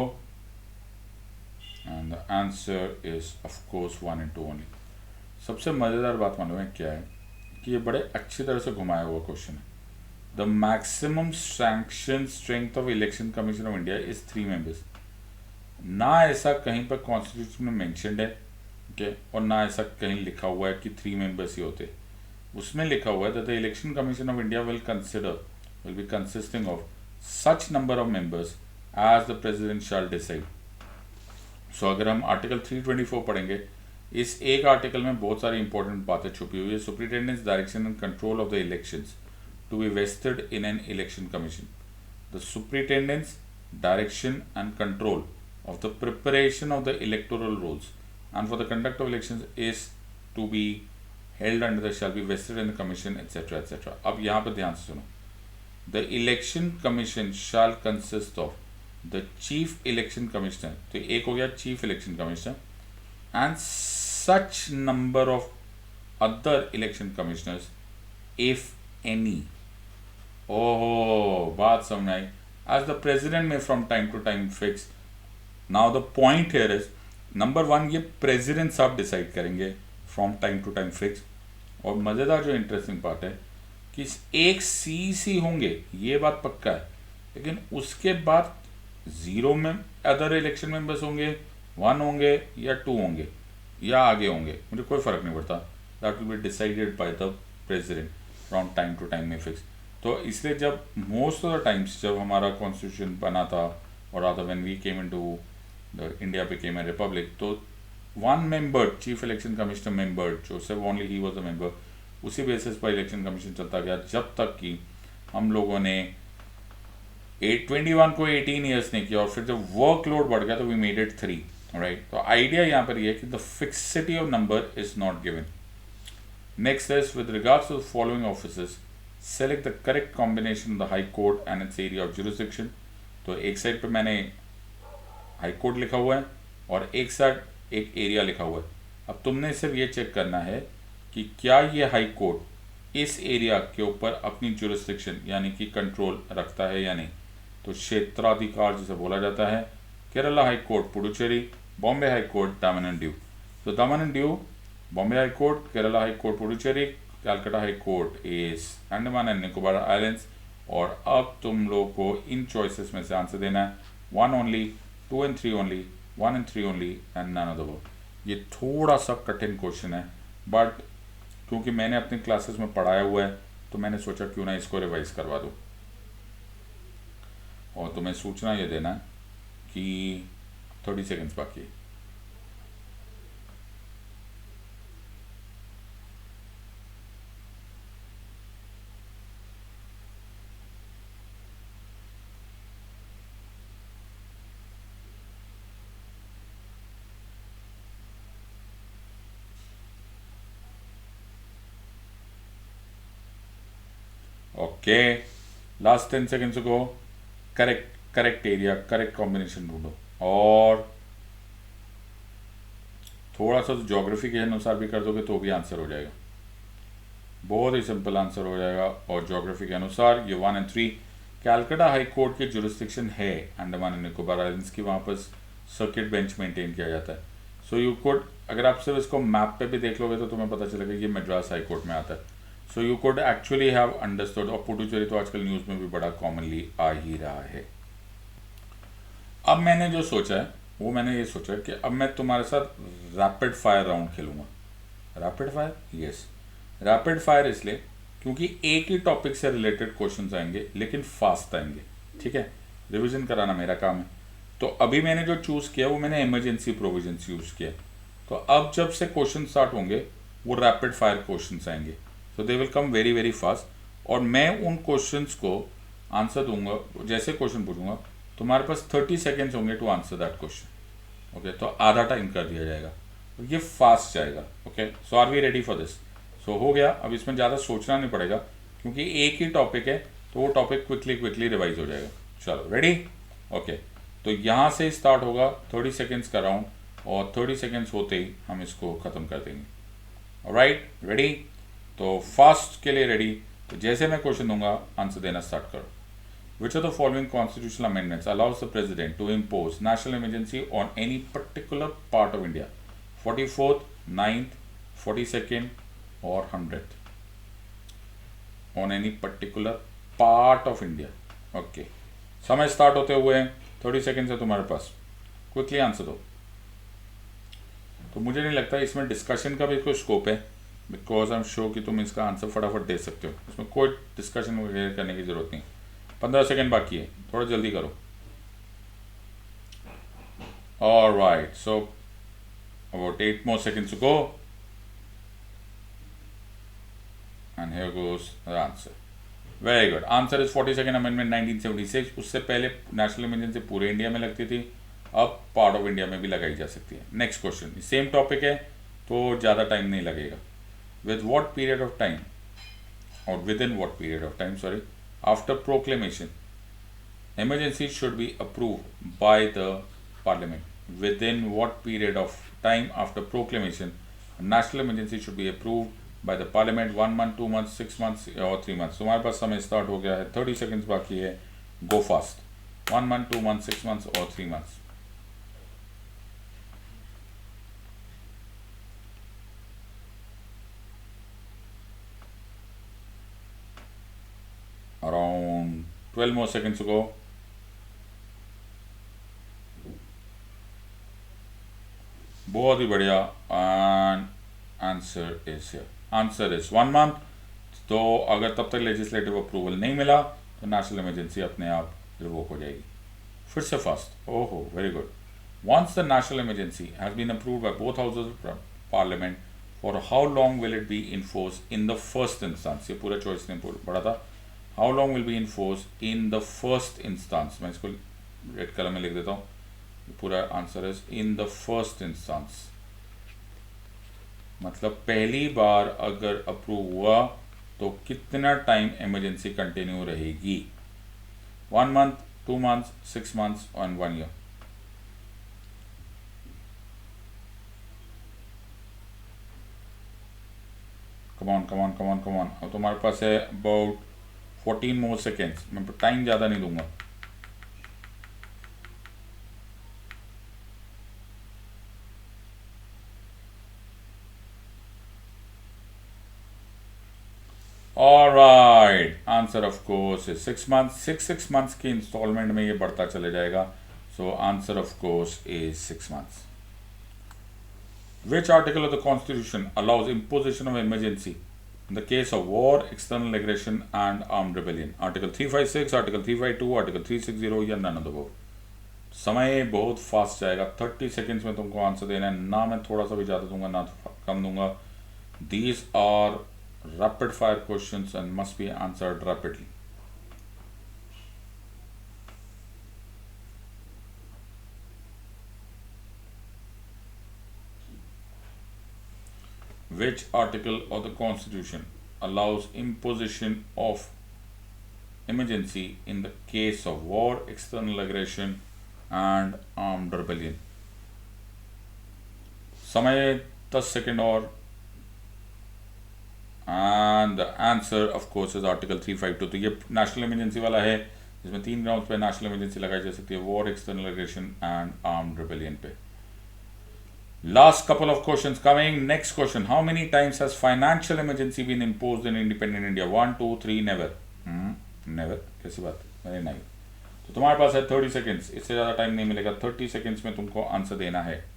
and the answer is of course 1 and 2 only. सबसे मज़ेदार बात मालूम है क्या है कि ये बड़े अच्छी तरह से घुमाया हुआ क्वेश्चन है. The maximum sanction strength of election commission of India is 3 members. ना ऐसा कहीं पर कॉन्स्टिट्यूशन में मेंशन्ड है, ओके, और ना ऐसा कहीं लिखा हुआ है कि 3 मेंबर्स ही होते. उसमें लिखा हुआ है that the election commission of India will be consisting of such number of members as the president shall decide. So अगर हम आर्टिकल 324 पढ़ेंगे, इस एक आर्टिकल में बहुत सारी इंपॉर्टेंट बातें छुपी हुई है. Superintendence direction and control of the elections to be vested in an election commission. The superintendence direction and control of the preparation of the electoral rules and for the conduct of elections is to be held under the shall be vested in the commission etcetera etcetera. अब यहाँ पर ध्यान से सुनो. The election commission shall consist of the chief election commissioner, तो एक हो गया chief election commissioner, and such number of other election commissioners if any. ओहो, बात समझ आई. As the president may from time to time fix. Now the point here is number 1, ये president साहब decide करेंगे from time to time fix. और मज़ेदार जो interesting part है कि एक सी होंगे, ये बात पक्का है, लेकिन उसके बाद 0 में अदर इलेक्शन मेंबर्स होंगे, 1 होंगे या 2 होंगे या आगे होंगे, मुझे कोई फ़र्क नहीं पड़ता. That will be decided by the president from time to time में फिक्स. तो इसलिए जब मोस्ट ऑफ द टाइम्स जब हमारा कॉन्स्टिट्यूशन बना था और rather when we came into the India became a republic, तो 1 member chief election commissioner member जो सिर्फ ओनली ही वाज अ मेंबर, उसी बेसिस पर इलेक्शन कमीशन चलता गया जब तक कि हम लोगों ने 821 को 18 ईयर्स नहीं किया. और फिर जब वर्कलोड बढ़ गया तो वी मेड इट 3. राइट, तो आइडिया यहाँ पर ये है कि the fixity of number is not given. Next is with regards to the following officers select the correct combination of the high court and its area of jurisdiction. तो एक side पे मैंने हाई कोर्ट लिखा हुआ है और एक side एक एरिया लिखा हुआ है. अब तुमने सिर्फ ये चेक करना है कि क्या ये हाई कोर्ट इस एरिया के ऊपर अपनी जुरिसडिक्शन यानी कि कंट्रोल रखता है या नहीं. तो क्षेत्राधिकार जिसे बोला जाता है, Kerala high court Puducherry, Bombay high court दामन एंड दीव. तो दामन and Diu Bombay high court, Kerala high court Puducherry, Calcutta high court is Andaman and Nicobar islands. और अब तुम लोग को इन चॉइसेस में से आंसर देना है 1 only, 2 and 3 only, 1 and 3 only and none of the above. ये थोड़ा सा कठिन क्वेश्चन है, बट क्योंकि मैंने अपनी क्लासेस में पढ़ाया हुआ है तो मैंने सोचा क्यों ना इसको रिवाइज करवा दूँ। और तुम्हें सूचना ये देना है कि 30 सेकेंड्स बाकी है। ओके, लास्ट 10 सेकेंड्स को करेक्ट एरिया, करेक्ट कॉम्बिनेशन ढूंढो। और थोड़ा सा ज्योग्राफी के अनुसार भी कर दोगे तो भी आंसर हो जाएगा, बहुत ही सिंपल आंसर हो जाएगा। और ज्योग्राफी के अनुसार ये 1 and 3 कैलकाटा हाई कोर्ट की जुरिस्डिक्शन है अंडमान एंड निकोबार आइलैंड्स की, वहाँ पर सर्किट बेंच मेंटेन किया जाता है। सो यू कोड, अगर आप सिर्फ इसको मैप पे भी देख लोगे तो तुम्हें पता चलेगा ये मद्रास हाई कोर्ट में आता है। So you could actually have understood. और पुडुचेरी तो आजकल न्यूज़ में भी बड़ा कॉमनली आ ही रहा है। अब मैंने जो सोचा है वो मैंने ये सोचा है कि अब मैं तुम्हारे साथ रैपिड फायर राउंड खेलूंगा। Rapid fire, yes, rapid fire इसलिए क्योंकि एक ही टॉपिक से रिलेटेड क्वेश्चंस आएंगे लेकिन फास्ट आएंगे, ठीक है। रिवीजन कराना मेरा काम है। तो अभी मैंने जो चूज़ किया वो मैंने इमरजेंसी प्रोविजंस यूज़ किया। तो अब जब से क्वेश्चन स्टार्ट होंगे वो रैपिड फायर क्वेश्चंस आएंगे, so they will come very very fast. और मैं उन क्वेश्चंस को आंसर दूंगा, जैसे क्वेश्चन पूछूंगा तुम्हारे पास 30 सेकेंड्स होंगे to answer that question. Okay, तो आधा टाइम कर दिया जाएगा, तो ये फास्ट जाएगा। Okay, so are we ready for this? So हो गया, अब इसमें ज़्यादा सोचना नहीं पड़ेगा क्योंकि एक ही टॉपिक है, तो वो टॉपिक क्विकली रिवाइज हो जाएगा। चलो रेडी? ओके, तो यहाँ से स्टार्ट होगा 30 सेकेंड्स का राउंड, और 30 सेकेंड्स होते ही हम इसको ख़त्म कर देंगे। Alright, ready? तो फास्ट के लिए रेडी? तो जैसे मैं क्वेश्चन दूंगा आंसर देना स्टार्ट करो। Which of the following constitutional amendments allows the president to impose national emergency on any particular part of India? 44th, 9th, 42nd or 100th? On any particular part of India. Okay. समय start होते हुए 30 second है तुम्हारे पास, quickly answer दो। तो मुझे नहीं लगता इसमें डिस्कशन का भी कोई स्कोप है, बिकॉज आई एम श्योर कि तुम इसका आंसर फटाफट दे सकते हो, इसमें कोई डिस्कशन वगैरह करने की जरूरत नहीं। 15 सेकेंड बाकी है, थोड़ा जल्दी करो। Alright, so about 8 more seconds to go, and here goes the answer. Very good. Answer is 42nd Amendment 1976. उससे पहले नेशनल इमरजेंसी पूरे इंडिया में लगती थी, अब पार्ट ऑफ इंडिया में भी लगाई जा सकती है। नेक्स्ट क्वेश्चन, सेम टॉपिक है तो ज़्यादा टाइम नहीं लगेगा। With what period of time, और within what period of time, sorry, after proclamation, emergency should be approved by the parliament? Within what period of time after proclamation national emergency should be approved by the parliament? 1 month, 2 months, 6 months or 3 months? तुम्हारे पास समय start हो गया है, 30 seconds बाकी है, गो fast. 1 month, 2 months, 6 months or 3 months? Around 12 more seconds to go. बहुत ही बढ़िया, and answer is here. Answer is 1 month। तो अगर तब तक लेजिस्लेटिव अप्रूवल नहीं मिला तो नेशनल इमरजेंसी अपने आप रिवोक हो जाएगी। फिर से फास्ट, ओहो very good. Once the national emergency has been approved by both houses of parliament, for how long will it be in force in the first instance? ये पूरा चॉइस नहीं पढ़ा था। How long will be in force in the first instance? मैं इसको red colour में लिख देता हूँ, पूरा answer is in the first instance, मतलब पहली बार अगर अप्रूव हुआ तो कितना टाइम इमरजेंसी कंटिन्यू रहेगी? 1 month, 2 months, 6 months and 1 year? Come on. अब तुम्हारे पास है अबाउट 14 more seconds। मैं टाइम ज़्यादा नहीं दूंगा। Alright, answer of course is 6 months. 6 months की इंस्टॉलमेंट में ये बढ़ता चले जाएगा. So answer of course is 6 months. Which article of the Constitution allows imposition of emergency in the case of war, external aggression, and armed rebellion? Article 356, Article 352, Article 360 या none of the above? समय बहुत fast जाएगा. 30 seconds में तुमको answer देना है. ना मैं थोड़ा सा भी ज़्यादा दूंगा ना कम दूंगा. These are rapid fire questions and must be answered rapidly. Which article of the Constitution allows imposition of emergency in the case of war, external aggression, and armed rebellion? समय 10 सेकेंड और. And the answer of course is article 352. तो ये national emergency वाला है जिसमें 3 ground पे national emergency लगाई जा सकती है: war, external aggression and armed rebellion पे. Last couple of questions coming. Next question: how many times has financial emergency been imposed in independent India? 1 2 3. Never. Never कैसी बात है? मैंने नहीं. तो तुम्हारे पास है 30 सेकेंड्स. इससे ज़्यादा टाइम नहीं मिलेगा. 30 सेकेंड्स में तुमको आंसर देना है.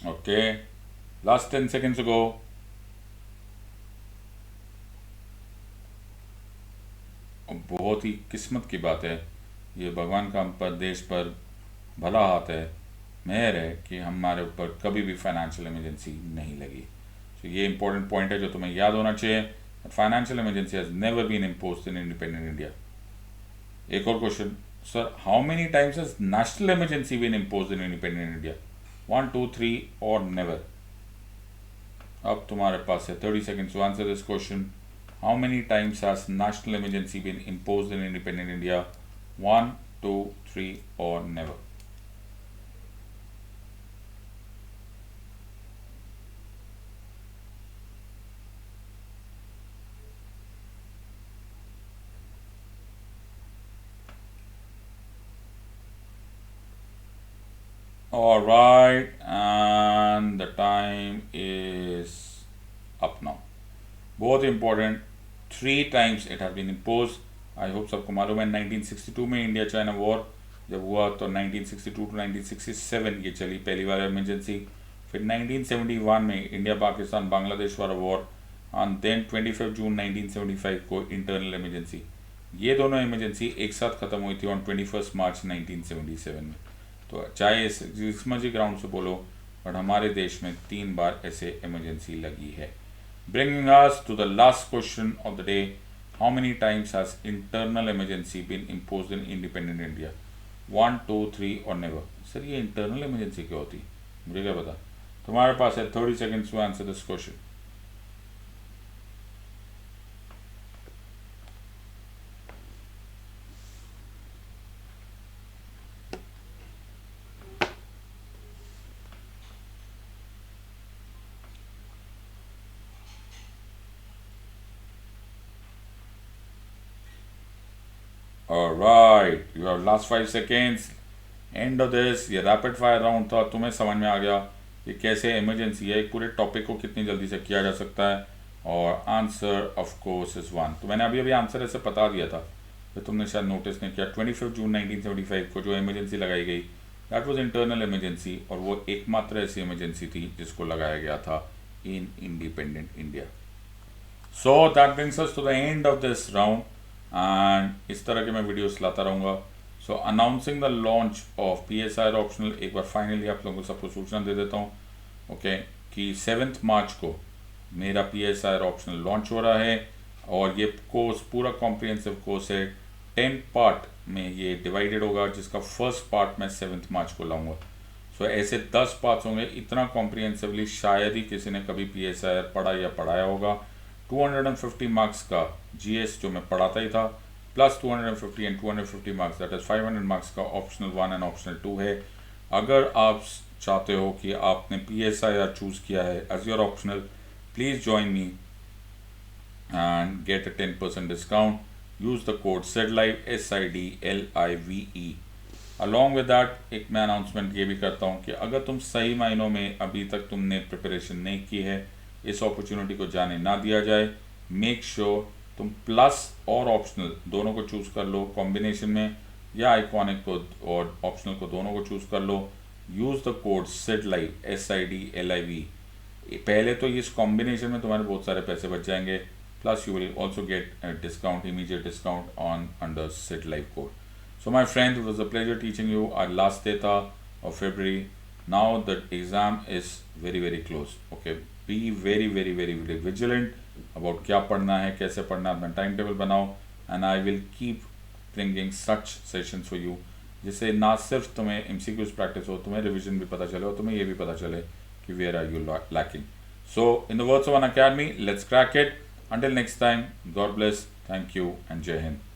Okay, last 10 seconds to go. बहुत ही किस्मत की बात है, ये भगवान का हम पर, देश पर भला हाथ है, मेहर है कि हमारे ऊपर कभी भी फाइनेंशियल इमरजेंसी नहीं लगी. तो ये इंपॉर्टेंट पॉइंट है जो तुम्हें याद होना चाहिए. Financial emergency has never been imposed in independent India. एक और question: sir, how many times has national emergency been imposed in independent India? 1 2 3 और नेवर. अब तुम्हारे पास है 30 seconds to answer this question. How many times has national emergency been imposed in independent India? 1 2 3 or never? All right, and the time is up now. बहुत important, 3 times it has been imposed. I hope सबको मालूम है. 1962 में India China war जब हुआ तो 1962 to 1967 ये चली पहली बार इमरजेंसी. फिर 1971 में इंडिया पाकिस्तान बांग्लादेश वाला वॉर, एंड देन 25 जून 1975 को इंटरनल इमरजेंसी. ये दोनों इमरजेंसी एक साथ ख़त्म हुई थी ऑन 21 मार्च 1977 में. तो चाहे जिस मर्जी ग्राउंड से बोलो, बट हमारे देश में 3 बार ऐसे इमरजेंसी लगी है. Bringing us to the last question of the day: how many times has internal emergency been imposed in independent India? 1 2 3 और never? सर, ये इंटरनल इमरजेंसी क्या होती है, मुझे क्या पता. तुम्हारे पास है 30 seconds to answer this question. Alright, you have last 5 seconds. End of this. ये रैपिड फायर राउंड था. तुम्हें समझ में आ गया ये कैसे इमरजेंसी है, एक पूरे टॉपिक को कितनी जल्दी से किया जा सकता है. और आंसर ऑफ कोर्स इज 1. तो मैंने अभी आंसर ऐसे बता दिया था, फिर तुमने शायद नोटिस नहीं किया. 25 जून 1975 को जो इमरजेंसी लगाई गई, दैट वाज इंटरनल इमरजेंसी, और वो एकमात्र ऐसी इमरजेंसी थी जिसको लगाया गया था in independent India. So that brings us to the end of this round, and इस तरह के मैं वीडियोस लाता रहूँगा. So announcing the launch of PSIR optional, एक बार फाइनली आप लोगों को सबको सूचना दे देता हूँ, ओके, कि 7 मार्च को मेरा PSIR ऑप्शनल लॉन्च हो रहा है. और ये कोर्स पूरा कॉम्प्रिहेंसिव कोर्स है, 10 पार्ट में ये डिवाइडेड होगा, जिसका फर्स्ट पार्ट मैं 7 मार्च को लाऊंगा. सो ऐसे 10 पार्ट्स होंगे. इतना कॉम्प्रिहेंसिवली शायद ही किसी ने कभी PSIR पढ़ा या पढ़ाया होगा. 250 मार्क्स का GS जो मैं पढ़ाता ही था, plus 250 and 250 marks, that is 500 marks का ऑप्शनल 1 एंड ऑप्शनल 2 है. अगर आप चाहते हो कि आपने PSIR चूज़ किया है as your optional, please join me and get a 10% discount. Use the code SIDLIVE SIDLIVE. Along with that एक मैं अनाउंसमेंट ये भी करता हूँ कि अगर तुम सही मायनों में अभी तक तुमने प्रिपरेशन नहीं की है, इस अपॉर्चुनिटी को जाने ना दिया जाए, मेक श्योर तुम प्लस और ऑप्शनल दोनों को चूज़ कर लो कॉम्बिनेशन में, या आइकॉनिक को और ऑप्शनल को दोनों को चूज़ कर लो. Use the code SIDLIVE SIDLIVE. पहले तो इस कॉम्बिनेशन में तुम्हारे बहुत सारे पैसे बच जाएंगे, plus you will also get discount, immediate discount on under SIDLIVE code. So my friends, it was a pleasure teaching you. Our last data of February. Now the exam is very close. Okay, be very vigilant about क्या पढ़ना है, कैसे पढ़ना है, अपना time table बनाओ, and I will keep bringing such sessions for you, जिससे ना सिर्फ तुम्हें MCQs प्रैक्टिस हो, तुम्हें रिविजन भी पता चले और तुम्हें ये भी पता चले कि where are you lacking. So in the words of an academy, let's crack it. Until next time, God bless, thank you and Jai Hind.